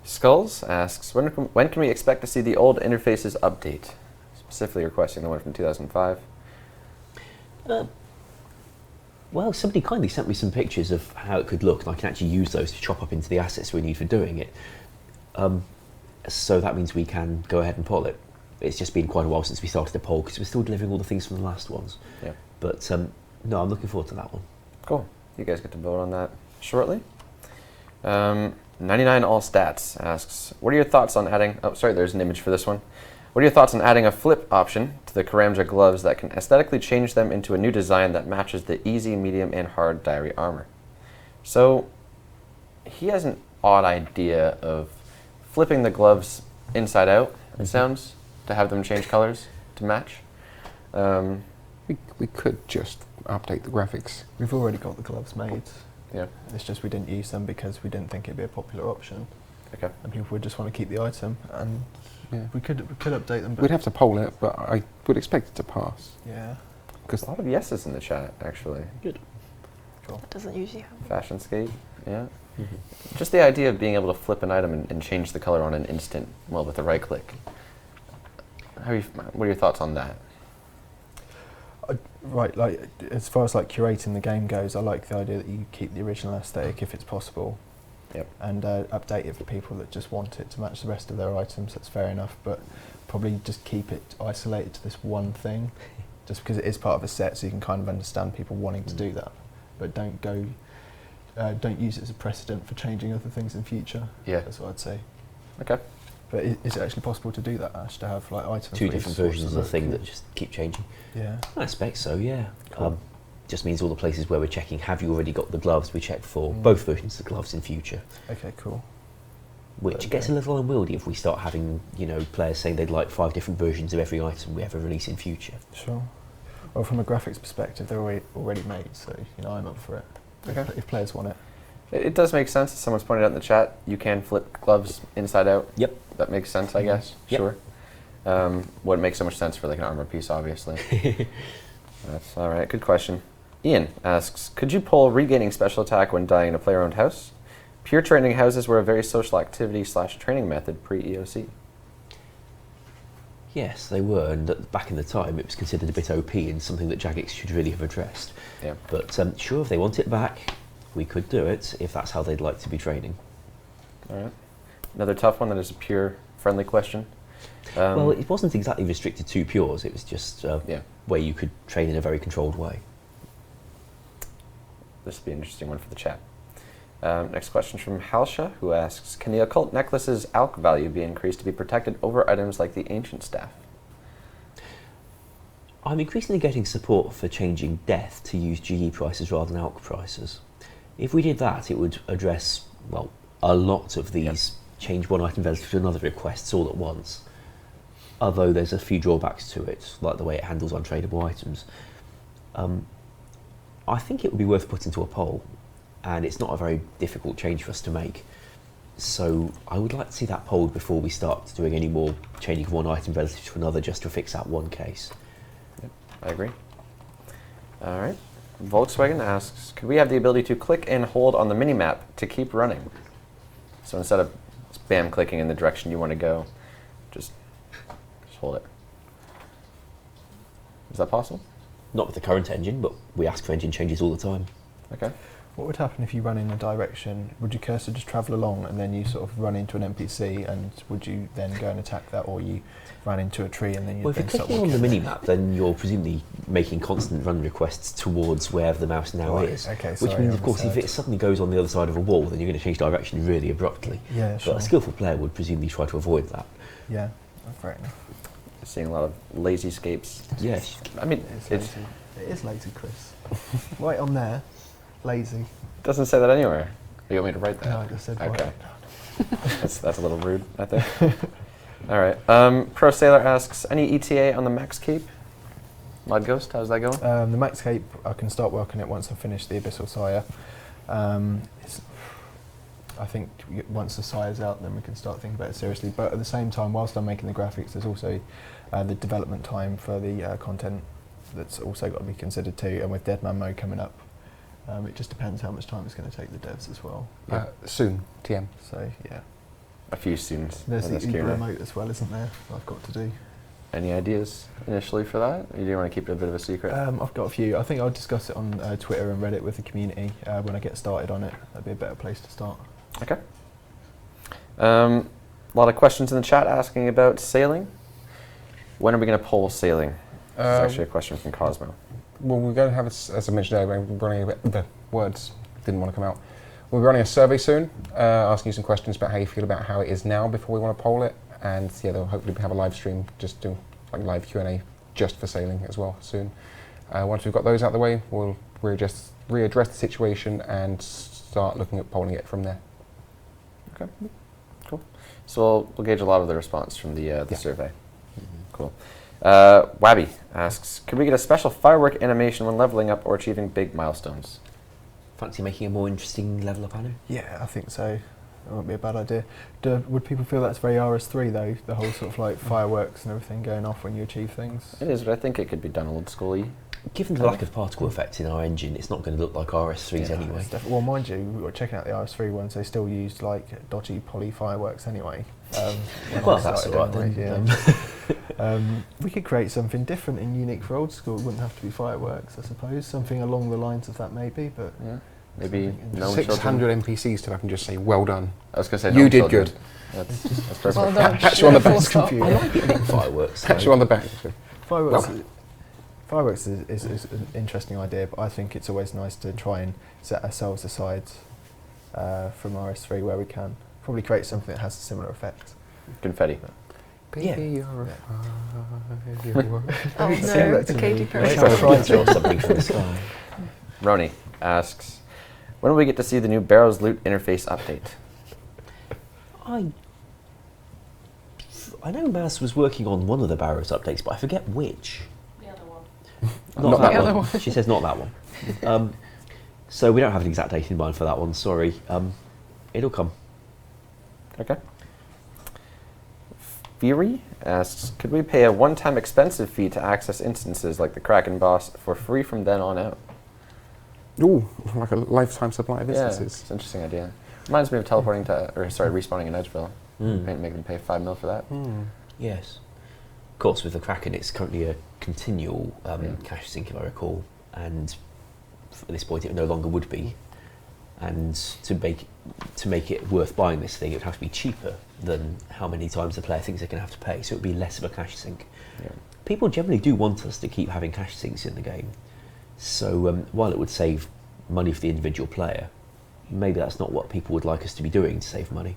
Skulls asks, when can we expect to see the old interfaces update? Specifically requesting the one from 2005. Well, somebody kindly sent me some pictures of how it could look, and I can actually use those to chop up into the assets we need for doing it. So that means we can go ahead and poll it. It's just been quite a while since we started the poll, because we're still delivering all the things from the last ones. Yeah. But no, I'm looking forward to that one. Cool. You guys get to vote on that shortly. 99 All Stats asks, what are your thoughts on adding... Oh, sorry, there's an image for this one. What are your thoughts on adding a flip option to the Karamja gloves that can aesthetically change them into a new design that matches the easy, medium, and hard diary armor? So, he has an odd idea of flipping the gloves inside out, it sounds, to have them change colors to match. We could just update the graphics. We've already got the gloves made. Yeah. It's just we didn't use them because we didn't think it'd be a popular option. Okay. And people would just want to keep the item, and Yeah. we could update them. But We'd have to poll it, but I would expect it to pass. yeah, Because A lot of yeses in the chat, actually. Good. cool. That doesn't usually happen. Fashionscape, yeah. Just the idea of being able to flip an item and change the color on an instant, well, with a right click. What are your thoughts on that? Right, like as far as like curating the game goes, I like the idea that you keep the original aesthetic if it's possible. Yep. And update it for people that just want it to match the rest of their items. That's fair enough, but probably just keep it isolated to this one thing, just because it is part of a set, so you can kind of understand people wanting to do that. But don't use it as a precedent for changing other things in future. Yeah. That's what I'd say. Okay. But is it actually possible to do that, Ash, to have like items? Two where you different swap versions of the look? thing that just keep changing. Yeah. I expect so, yeah. Cool. Just means all the places where we're checking, have you already got the gloves, we check for both versions of the gloves in future. Okay, cool. Which Okay. gets a little unwieldy if we start having, players saying they'd like 5 different versions of every item we ever release in future. Sure. Well, from a graphics perspective, they're already made, so I'm up for it. Okay. If players want it. It does make sense. As someone's pointed out in the chat, you can flip gloves inside out. Yep. That makes sense, I guess. Yep. Sure. Wouldn't make so much sense for like an armor piece, obviously. That's all right. Good question. Ian asks, could you pull regaining special attack when dying in a player-owned house? Pure training houses were a very social activity / training method pre-EOC. Yes, they were, and back in the time it was considered a bit OP and something that Jagex should really have addressed. Yeah. But sure, if they want it back, we could do it if that's how they'd like to be training. All right. Another tough one that is a pure friendly question. Well, it wasn't exactly restricted to pures, it was just where you could train in a very controlled way. This would be an interesting one for the chat. Next question from Halsha, who asks, can the occult necklace's alch value be increased to be protected over items like the ancient staff? I'm increasingly getting support for changing death to use GE prices rather than alch prices. If we did that, it would address, well, a lot of these change one item relative to another requests all at once. Although there's a few drawbacks to it, like the way it handles untradeable items. I think it would be worth putting to a poll, and it's not a very difficult change for us to make. So I would like to see that polled before we start doing any more changing of one item relative to another just to fix that one case. Yep, I agree. All right. Volkswagen asks, could we have the ability to click and hold on the minimap to keep running? So instead of spam clicking in the direction you want to go, just hold it. Is that possible? Not with the current engine, but we ask for engine changes all the time. Okay. What would happen if you run in a direction? Would your cursor just travel along and then you sort of run into an NPC, and would you then go and attack that, or you ran into a tree and then you Well, if you're clicking on the minimap, then you're presumably making constant run requests towards wherever the mouse now is. Okay, which sorry, means, I of course, if misheard. it suddenly goes on the other side of a wall, then you're going to change direction really abruptly. Yeah, sure. But a skillful player would presumably try to avoid that. Yeah, fair enough. Seeing a lot of lazy scapes. Yes. I mean, It's it lazy. It is lazy, Chris. Right on there, lazy. doesn't say that anywhere. You want me to write that? No, I just said Okay. right. That's a little rude, I think. All right. Pro Sailor asks, any ETA on the Max Cape? Mud Ghost, how's that going? The Max Cape, I can start working it once I finish the Abyssal Sire. I think once the Sire's out, then we can start thinking about it seriously. But at the same time, whilst I'm making the graphics, there's also the development time for the content that's also got to be considered too. And with Deadman mode coming up, it just depends how much time it's going to take the devs as well. Soon, TM. So yeah, A few students. there's in the this Uber Q&A. remote as well, isn't there? I've got to do. Any ideas initially for that? Or do you want to keep it a bit of a secret? I've got a few. I think I'll discuss it on Twitter and Reddit with the community when I get started on it. That'd be a better place to start. Okay. A lot of questions in the chat asking about sailing. When are we going to poll sailing? This is actually a question from Cosmo. Well, we're going to have, as I mentioned earlier, we're running a bit, the words didn't want to come out. We're running a survey soon, asking you some questions about how you feel about how it is now before we want to poll it. And yeah, they'll hopefully have a live stream, just do like live Q&A just for sailing as well soon. Once we've got those out of the way, we'll readdress the situation and start looking at polling it from there. Okay, cool. So we'll gauge a lot of the response from the survey. Cool. Wabby asks, could we get a special firework animation when leveling up or achieving big milestones? Fancy making a more interesting level up, Anu? Yeah, I think so. That wouldn't be a bad idea. Would people feel that's very RS3 though? The whole sort of like fireworks and everything going off when you achieve things? It is, but I think it could be done old school-y. Given the lack of particle effects in our engine, it's not going to look like RS3s anyway. Well, mind you, we were checking out the RS3 ones. They still used like dodgy poly fireworks anyway. Well, that's all right then. Yeah. We could create something different and unique for old school. It wouldn't have to be fireworks, I suppose. Something along the lines of that, maybe. But Yeah. Maybe Something no 600 NPCs till I can just say, well done. I was going to say You no did children. good. That's perfect. Well done. Actually on the Full best stop. computer. I like it fireworks. Pat you on the back. fireworks. Fireworks is an interesting idea, but I think it's always nice to try and set ourselves aside from RS3 where we can. Probably create something that has a similar effect. Confetti. Yeah. Baby, you're a firework. Oh Say no, that to Katy me. Perry. That's how I tried Throw to. something from the sky. Roni asks, when will we get to see the new Barrows Loot interface update? I know Maz was working on one of the Barrows updates, but I forget which. The other one. Not that that one. one. She says not that one. So we don't have an exact date in mind for that one, sorry. It'll come. Okay. Fury asks, could we pay a one-time expensive fee to access instances like the Kraken boss for free from then on out? Ooh, like a lifetime supply of Yeah, instances. it's an interesting idea. Reminds me of teleporting to, respawning in Edgeville. Make them pay 5 mil for that. Yes. Of course, with the Kraken, it's currently a continual cash sink, if I recall, and at this point it no longer would be. And to make it worth buying this thing, it would have to be cheaper than how many times the player thinks they're going to have to pay, so it would be less of a cash sink. Yeah. People generally do want us to keep having cash sinks in the game, so while it would save money for the individual player, maybe that's not what people would like us to be doing to save money,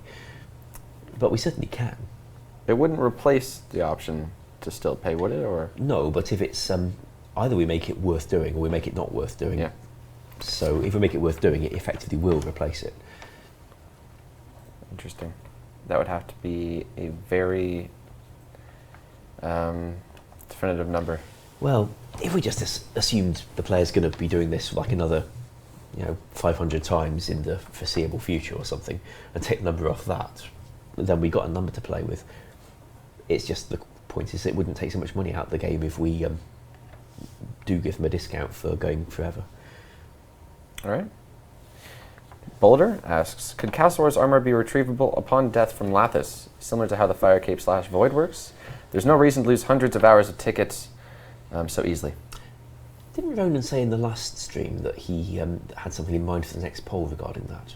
but we certainly can. It wouldn't replace the option to still pay, would it? Or No, but if it's either we make it worth doing or we make it not worth doing. yeah. So if we make it worth doing, it effectively will replace it. Interesting. That would have to be a very definitive number. Well, if we just assumed the player's going to be doing this like another, 500 times in the foreseeable future or something, and take the number off that, then we got a number to play with. It's just the point is it wouldn't take so much money out of the game if we do give them a discount for going forever. All right. Boulder asks, could Castlewar's armor be retrievable upon death from Lathis, similar to how the Fire Cape / Void works? There's no reason to lose hundreds of hours of tickets so easily. Didn't Ronan say in the last stream that he had something in mind for the next poll regarding that?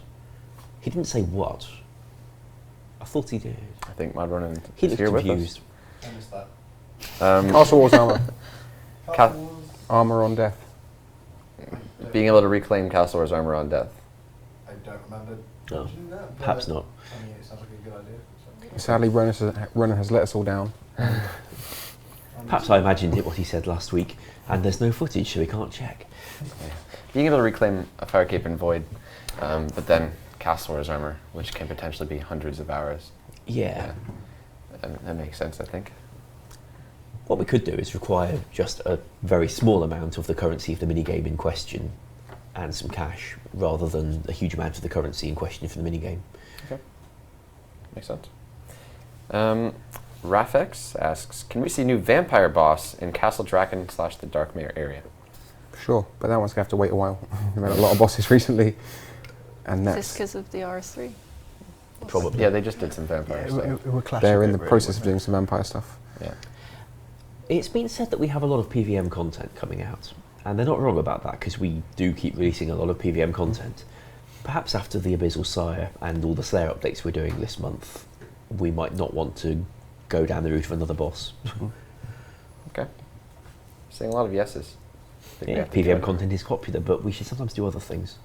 He didn't say what. I thought he did. I think Mod Ronan He is looked here confused. I missed that. with us. Castle Wars armor. Ca- Armor on death. being able to reclaim Castlewar's armor on death. I don't remember No, mentioning that. perhaps not. I mean, it sounds like a good idea. Sadly, Ronan has let us all down. Perhaps I imagined it what he said last week, and there's no footage, so we can't check. Being able to reclaim a Fire Cape and Void, but then Castlewar's armor, which can potentially be hundreds of hours. Yeah. That makes sense, I think. What we could do is require just a very small amount of the currency of the minigame in question and some cash, rather than a huge amount of the currency in question for the minigame. Okay. Makes sense. Rafex asks, can we see new vampire boss in Castle Draken / the Darkmere area? Sure, but that one's going to have to wait a while. We've had a lot of bosses recently, and Is this that's because of the RS3? Probably. Yeah, they just did some vampire stuff. It would clash they're a in bit, the really, process of wouldn't doing some vampire stuff. Yeah. It's been said that we have a lot of PVM content coming out, and they're not wrong about that, because we do keep releasing a lot of PVM content. Perhaps after the Abyssal Sire and all the Slayer updates we're doing this month, we might not want to go down the route of another boss. Okay. Saying a lot of yeses. Think we Yeah, have to try PVM it. content is popular, but we should sometimes do other things.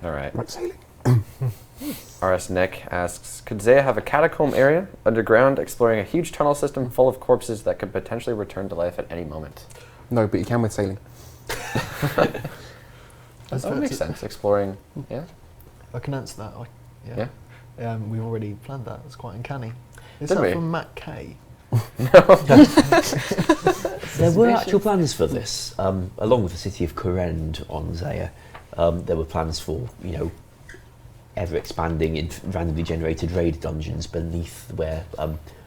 All right. Like sailing. RS Nick asks, could Zaya have a catacomb area underground exploring a huge tunnel system full of corpses that could potentially return to life at any moment? No, but you can with sailing. That makes sense. Exploring, yeah. I can answer that. Yeah. We've already planned that. It's quite uncanny. Is Did that we? from Matt K? There were actual plans for this, along with the city of Kurend on Zaya. There were plans for, ever expanding in randomly generated raid dungeons beneath where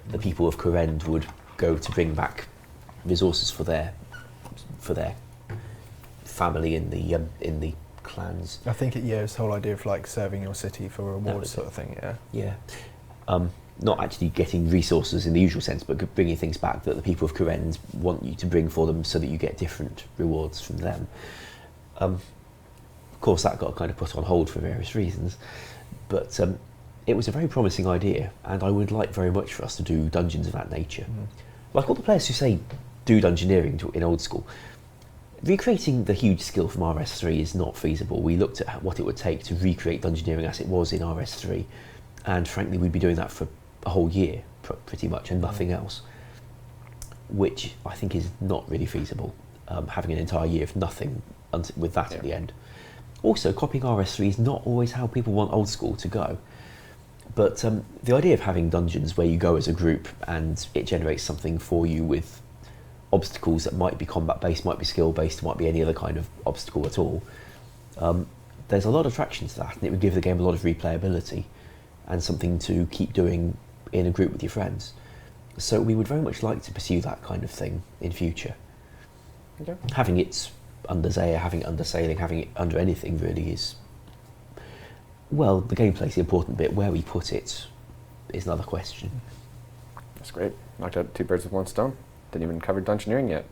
the people of Kurend would go to bring back resources for their family in the clans. I think it's the whole idea of like serving your city for rewards was sort of thing. Yeah. Yeah. Not actually getting resources in the usual sense, but bringing things back that the people of Kurend want you to bring for them so that you get different rewards from them. Of course, that got kind of put on hold for various reasons, but it was a very promising idea, and I would like very much for us to do dungeons of that nature. Like all the players who say do dungeoneering in Old School, recreating the huge skill from RS3 is not feasible. We looked at what it would take to recreate dungeoneering as it was in RS3, and frankly we'd be doing that for a whole year pretty much and nothing else, which I think is not really feasible, having an entire year of nothing with that at the end. Also, copying RS3 is not always how people want Old School to go, but the idea of having dungeons where you go as a group and it generates something for you with obstacles that might be combat based, might be skill based, might be any other kind of obstacle at all, There's a lot of traction to that, and it would give the game a lot of replayability and something to keep doing in a group with your friends. So we would very much like to pursue that kind of thing in future. Okay. Having it under Zaya, having it under Sailing, having it under anything really is, well, the gameplay's the important bit. Where we put it is another question. That's great. Knocked out 2 birds with 1 stone. Didn't even cover dungeoneering yet.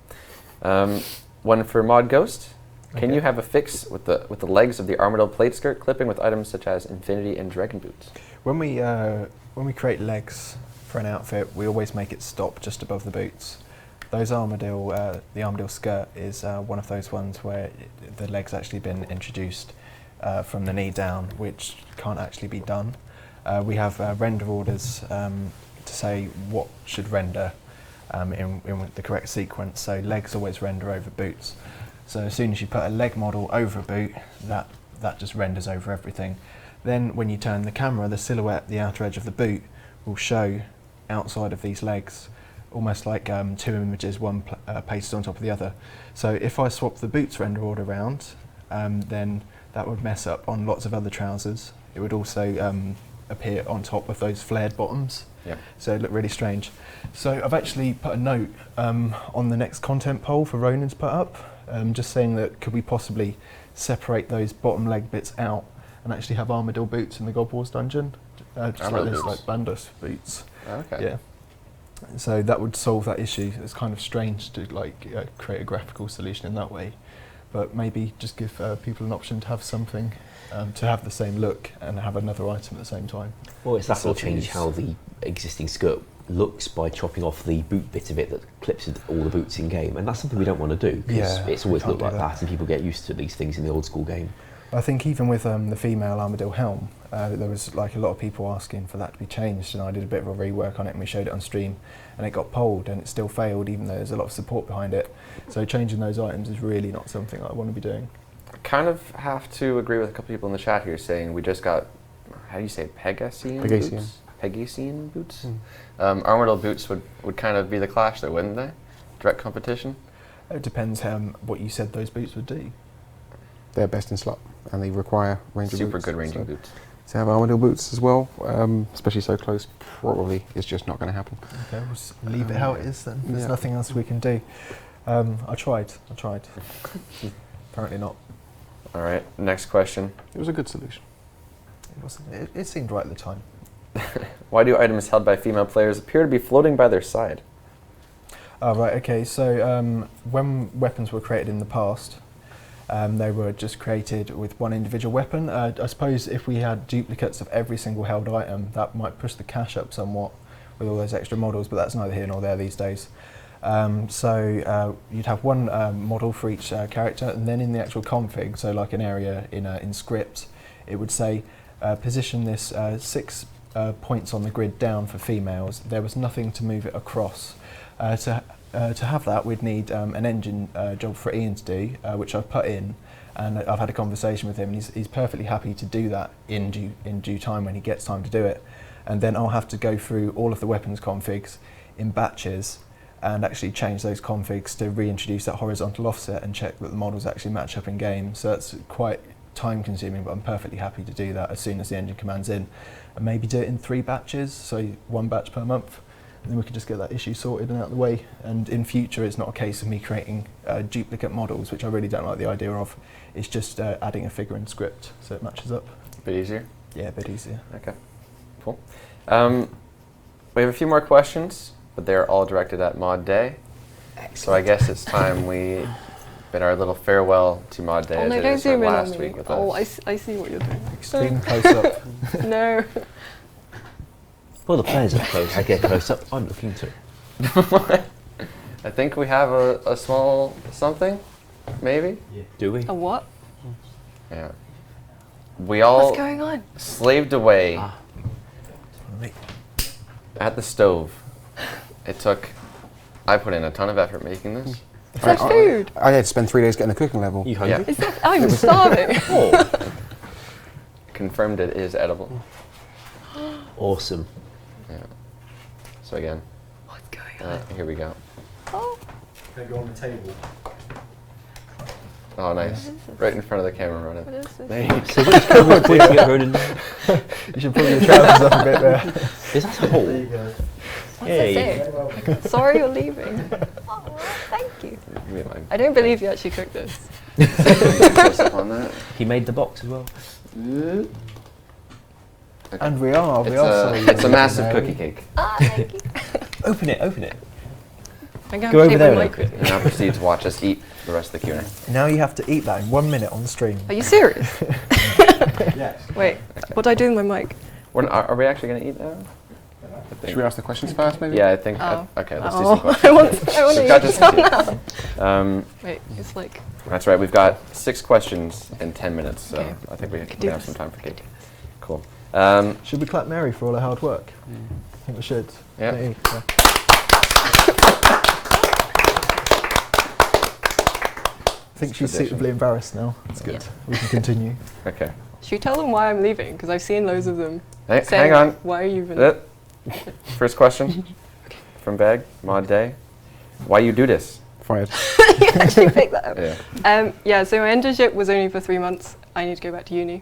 One for Mod Ghost. Can Okay. you have a fix with the legs of the Armadillo plate skirt clipping with items such as Infinity and Dragon Boots? When we create legs for an outfit, we always make it stop just above the boots. Those the Armadillo skirt is one of those ones where the leg's actually been introduced from the knee down, which can't actually be done. We have render orders to say what should render in the correct sequence. So legs always render over boots. So as soon as you put a leg model over a boot, that just renders over everything. Then when you turn the camera, the silhouette, the outer edge of the boot will show outside of these legs, almost like 2 images, one pasted on top of the other. So if I swap the boots render order around, then that would mess up on lots of other trousers. It would also appear on top of those flared bottoms. Yeah. So it looked really strange. So I've actually put a note on the next content poll for Ronan's put up, just saying that could we possibly separate those bottom leg bits out and actually have Armadillo boots in the God Wars dungeon, just like Armadillo this, boots? like Bandos boots. Okay. Yeah. So that would solve that issue. It's kind of strange to create a graphical solution in that way, but maybe just give people an option to have something to have the same look and have another item at the same time. Well, it's that will Sort of change use. how the existing skirt looks by chopping off the boot bit of it that clips all the boots in game, and that's something we don't want to do because Yeah, it's always can't looked do like that. that, and people get used to these things in the old school game. I think even with the female Armadillo helm, there was like a lot of people asking for that to be changed, and I did a bit of a rework on it and we showed it on stream, and it got polled and it still failed even though there's a lot of support behind it. So changing those items is really not something I want to be doing. I kind of have to agree with a couple people in the chat here saying we just got, how do you say, Pegasian Pegasian. boots? Pegasian boots? Armadillo boots would kind of be the clash there, wouldn't they? Direct competition? It depends what you said those boots would do. They're best in slot, and they require ranging Super boots. good ranging So boots. to have Armadillo boots as well, especially so close, probably is just not going to happen. Okay, we'll just leave it how it is then. There's Yeah. nothing else we can do. I tried. Apparently not. All right, next question. It was a good solution. It seemed right at the time. Why do items held by female players appear to be floating by their side? Oh, right, okay, so when weapons were created in the past, they were just created with one individual weapon. I suppose if we had duplicates of every single held item, that might push the cache up somewhat with all those extra models, but that's neither here nor there these days. So you'd have one model for each character, and then in the actual config, so like an area in script, it would say position this 6 points on the grid down for females. There was nothing to move it across. To have that, we'd need an engine job for Ian to do, which I've put in, and I've had a conversation with him, and he's perfectly happy to do that in due time when he gets time to do it. And then I'll have to go through all of the weapons configs in batches and actually change those configs to reintroduce that horizontal offset and check that the models actually match up in game. So that's quite time consuming, but I'm perfectly happy to do that as soon as the engine command's in, and maybe do it in 3 batches, so 1 batch per month. And then we can just get that issue sorted and out of the way. And in future, it's not a case of me creating duplicate models, which I really don't like the idea of. It's just adding a figure in script so it matches up. A bit easier? Yeah, a bit easier. Okay, cool. We have a few more questions, but they're all directed at Mod Day. So I guess it's time we bid our little farewell to Mod Day Oh as no, it don't is our zoom in on last me. week with Oh, us. I see what you're doing. Extreme close up. No. Well, the players are close. I get close up. I'm looking too. I think we have a small something, maybe? Do we? A what? Yeah. We all What's going on? slaved away Ah. at the stove. I put in a ton of effort making this. Is that food? I had to spend 3 days getting the cooking level. You hungry? Yeah. Is that? I'm starving. Oh, Confirmed it is edible. awesome. Yeah. So again, What's going on? here we go. Oh, Can I go on the table? Oh, nice. What is this? Right in front of the camera, Ronan. What is this? There you go. So which camera's pointing at Ronan? You should pull your trousers up a bit there. Is that a hole? What's Yay. it say? Sorry you're leaving. Oh, thank you. Give me mine. I don't believe you actually cooked this. Close up on that. He made the box as well. Okay. And we are It's a massive cookie cake. Ah, thank you. Open it, open it. I'm going Go to over take there my and mic open with it. me. And now proceed to watch us eat the rest of the Q&A. Now you have to eat that in 1 minute on stream. Are you serious? Yes. Wait, what do I do with my mic? Are we actually going to eat now? Should we ask the questions first, maybe? Yeah, I think. Oh. Okay, let's do Oh, some questions. I want to We've got eat just some a few. now. Wait, it's like, That's right. We've got 6 questions in 10 minutes, so Okay. I think we do can have this. some time for cake. Cool. Should we clap Mary for all her hard work? I think we should. Yeah. Don't you? I think she's Tradition. suitably embarrassed now. That's good. We can continue. Okay. should we tell them why I'm leaving? Because I've seen loads of them Hang saying, on. why are you even... First question from Bag, Mod Day. Why you do this? Fired. You actually picked that up. Yeah. Yeah, so my internship was only for 3 months. I need to go back to uni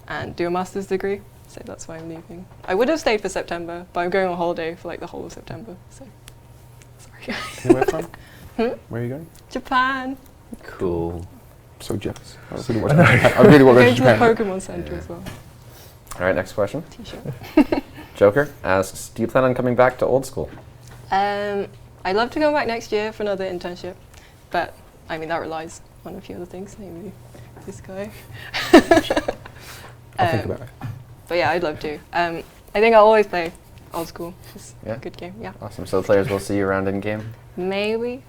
and do a master's degree. So that's why I'm leaving. I would have stayed for September, but I'm going on holiday for like the whole of September. So, sorry. Where from? Hmm? Where are you going? Japan. Cool. I'm so jealous. I really want to go Going to to the Japan. Pokemon Center as well. All right, next question. T-shirt. Joker asks, do you plan on coming back to Old School? I'd love to go back next year for another internship, but I mean that relies on a few other things, namely this guy. I'll think about it. But yeah, I'd love to. I think I'll always play Old School. It's Yeah. a good game. Yeah. Awesome. So the players will see you around in game? Maybe.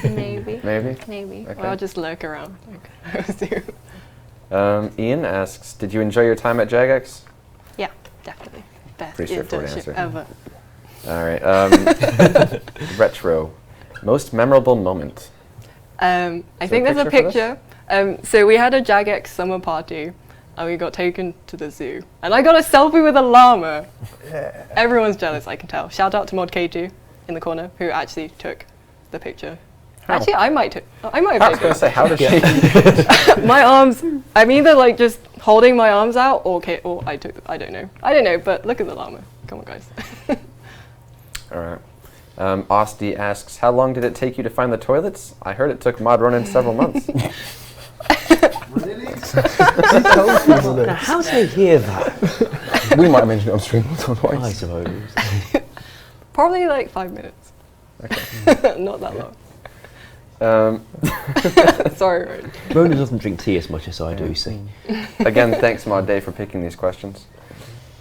Maybe. Maybe? Maybe. Okay. Or I'll just lurk around like I always do. Ian asks, did you enjoy your time at Jagex? Yeah, definitely. Best Pretty straightforward internship answer. ever. All right. Retro. Most memorable moment? I Is think there there's a a picture picture. So we had a Jagex summer party and we got taken to the zoo. And I got a selfie with a llama. Everyone's jealous, I can tell. Shout out to Mod K2 in the corner who actually took the picture. How? Actually, I might have I was taken going to say, how did she? it. My arms, I'm either like just holding my arms out or I took, I don't know. I don't know, but look at the llama. Come on, guys. All right. Osti asks, how long did it take you to find the toilets? I heard it took Mod Ronan several months. Really? She told people Now, this. how do they hear that? We might have mentioned it on stream once or I twice. suppose. Probably like 5 minutes. Okay. Not that long. Um, Sorry, Ryan. Ronan doesn't drink tea as much as I do, see. Again, thanks Mod Day for picking these questions.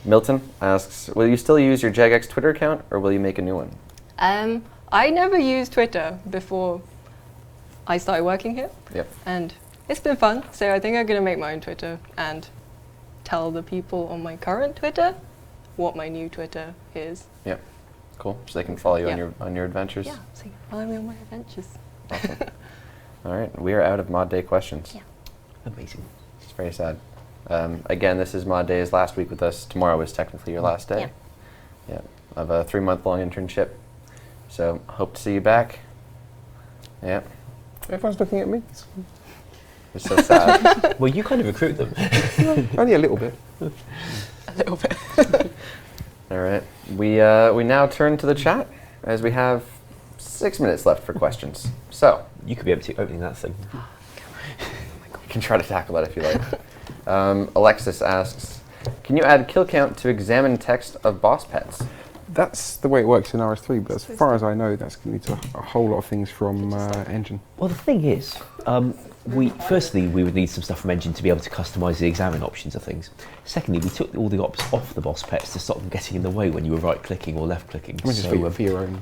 Milton asks, will you still use your Jagex Twitter account or will you make a new one? I never used Twitter before I started working here. Yep. And it's been fun, so I think I'm going to make my own Twitter and tell the people on my current Twitter what my new Twitter is. Yep. Cool. So they can follow you Yeah. on your adventures. Yeah, so follow me on my adventures. Awesome. All right. We are out of Mod Day questions. Yeah. Amazing. It's very sad. Again, this is Mod Day's last week with us. Tomorrow is technically your last day. Yeah. Of a 3-month-long internship. So hope to see you back. Yeah. Everyone's looking at me. It's so sad. Well, you kind of recruit them. Only a little bit. A little bit. All right. We now turn to the chat as we have 6 minutes left for questions. So You could be empty opening that thing. you can try to tackle that if you like. Alexis asks, can you add kill count to examine text of boss pets? That's the way it works in RS3, but as far as I know, that's going to need a whole lot of things from Engine. Well, the thing is, firstly, we would need some stuff from Engine to be able to customise the examine options of things. Secondly, we took all the ops off the boss pets to stop them getting in the way when you were right-clicking or left-clicking. I mean, just for your own.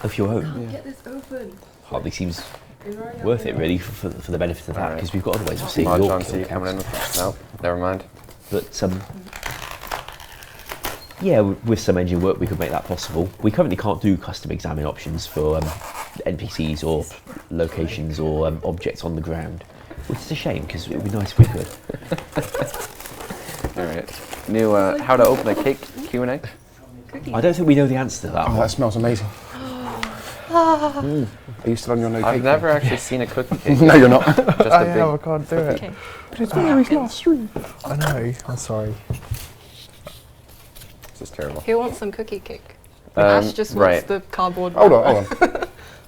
Of your own. Yeah. Get this open. Hardly seems worth it, really, for the benefit of that, Alright. because we've got other ways of seeing Mod your John kill C coming in counts. with no, never mind. But yeah, with some engine work we could make that possible. We currently can't do custom examine options for NPCs or locations or objects on the ground, which is a shame because it would be nice if we could. All right. New how to open a cake Q&A. I don't think we know the answer to that. Oh, that smells amazing. Are you still on your no cake? I've never actually seen a cookie cake. No, you're not. Just I a big. know, I can't do it. Okay. But it's Mary's last stream. I know, I'm sorry. This is terrible. Who wants some cookie cake? Ash just wants right. the cardboard. Hold on.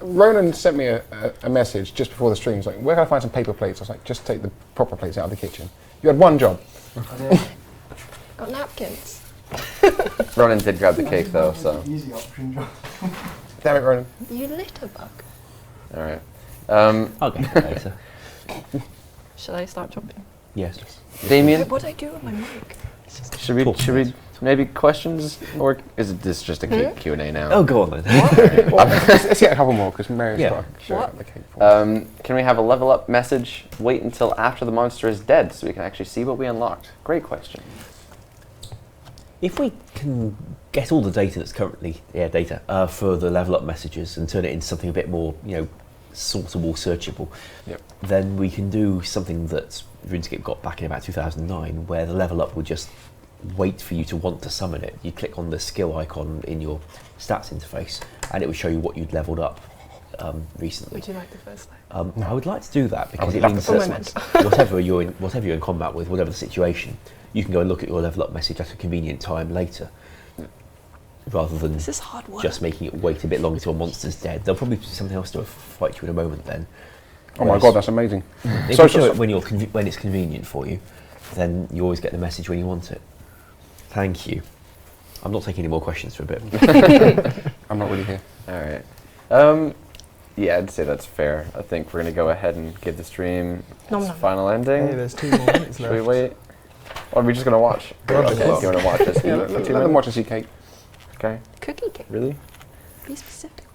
Ronan sent me a message just before the stream. He's like, where can I find some paper plates? I was like, just take the proper plates out of the kitchen. You had one job. Got napkins. Ronan did grab the cake though, so. Easy option, John. Damn it, Ronan. You litter bug. All right. I'll get it later. Should I start chopping? Yes. Damien, What do I do with my mic? should we maybe questions, or is this just a Q&A now? Oh, go on then. Let's get a couple more because Mary's Yeah. got to show What? out the cake for us. Can we have a level up message? Wait until after the monster is dead so we can actually see what we unlocked. Great question. If we can get all the data that's currently for the level up messages and turn it into something a bit more, sortable, searchable, Yep. then we can do something that RuneScape got back in about 2009, where the level up would just wait for you to want to summon it. You click on the skill icon in your stats interface, and it would show you what you'd leveled up recently. Would you like the first line? I would like to do that because would it love means the first that whatever you're in combat with, whatever the situation, you can go and look at your level up message at a convenient time later, rather than This is hard work. just making it wait a bit longer till a monster's dead. There'll probably be something else to fight you in a moment then. Oh my god, that's amazing. If you show it when it's convenient for you, then you always get the message when you want it. Thank you. I'm not taking any more questions for a bit. I'm not really here. All right. Yeah, I'd say that's fair. I think we're going to go ahead and give the stream Nom its nom. final ending. Hey, there's 2 more minutes Should we left. wait? Or are we just going to watch? Okay, you want to watch this Yeah, for let 2 them minutes? watch and see cake. Okay. Cookie cake. Really? Be specific.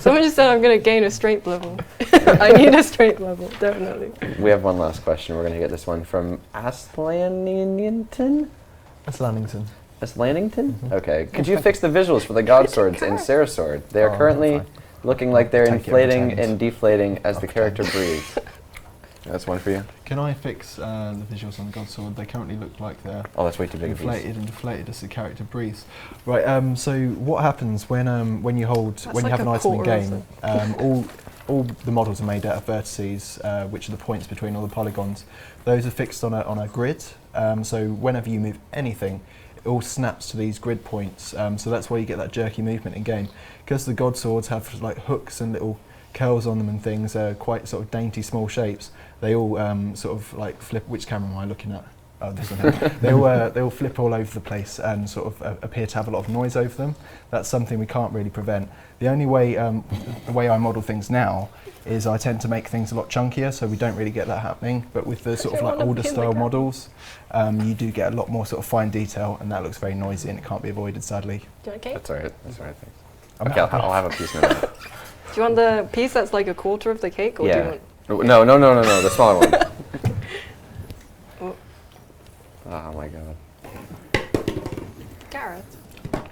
Someone just said I'm going to gain a strength level. I need a strength level, definitely. We have one last question. We're going to get this one from Aslanington? That's Lannington. Aslannington? Okay. Could you fix the visuals for the God Swords in Sarah Sword? They are currently looking like they're Take it inflating pretend. and deflating as the I'll character breathes. That's one for you. Can I fix the visuals on the God Sword? They currently look like they're Oh, that's way too big a piece. inflated and deflated as the character breathes. Right. So what happens when you hold That's when you like have a an item in quarter, game? All the models are made out of vertices, which are the points between all the polygons. Those are fixed on a grid. So whenever you move anything, it all snaps to these grid points. So that's why you get that jerky movement in game. Because the God Swords have like hooks and little curls on them and things, quite sort of dainty small shapes. They all sort of like flip. Which camera am I looking at? Oh, this one. They all flip all over the place and sort of appear to have a lot of noise over them. That's something we can't really prevent. The only way, the way I model things now is I tend to make things a lot chunkier, so we don't really get that happening. But with the sort of don't like wanna older be in the style camera. models, you do get a lot more sort of fine detail, and that looks very noisy and it can't be avoided, sadly. Do you want cake? That's all right. That's all right. Thanks. I'm Okay, happy. I'll have a piece in a minute. Do you want the piece that's like a quarter of the cake, or do you Yeah. want? No, the smaller one. Oh. Oh my god. Gareth.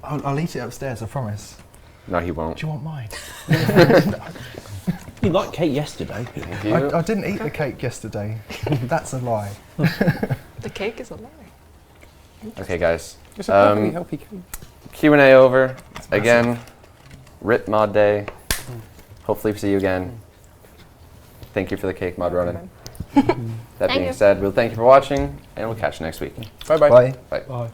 I'll eat it upstairs, I promise. No, he won't. Do you want mine? You liked cake yesterday. Thank you. I didn't eat the cake yesterday. That's a lie. The cake is a lie. Okay, guys. It's a perfectly healthy cake. Q&A over. Again, RIP Mod Day. Hopefully see you again. Thank you for the cake, Mod Ronan. That Thank being you. said, we'll thank you for watching, and we'll catch you next week. Bye bye. Bye. Bye. Bye.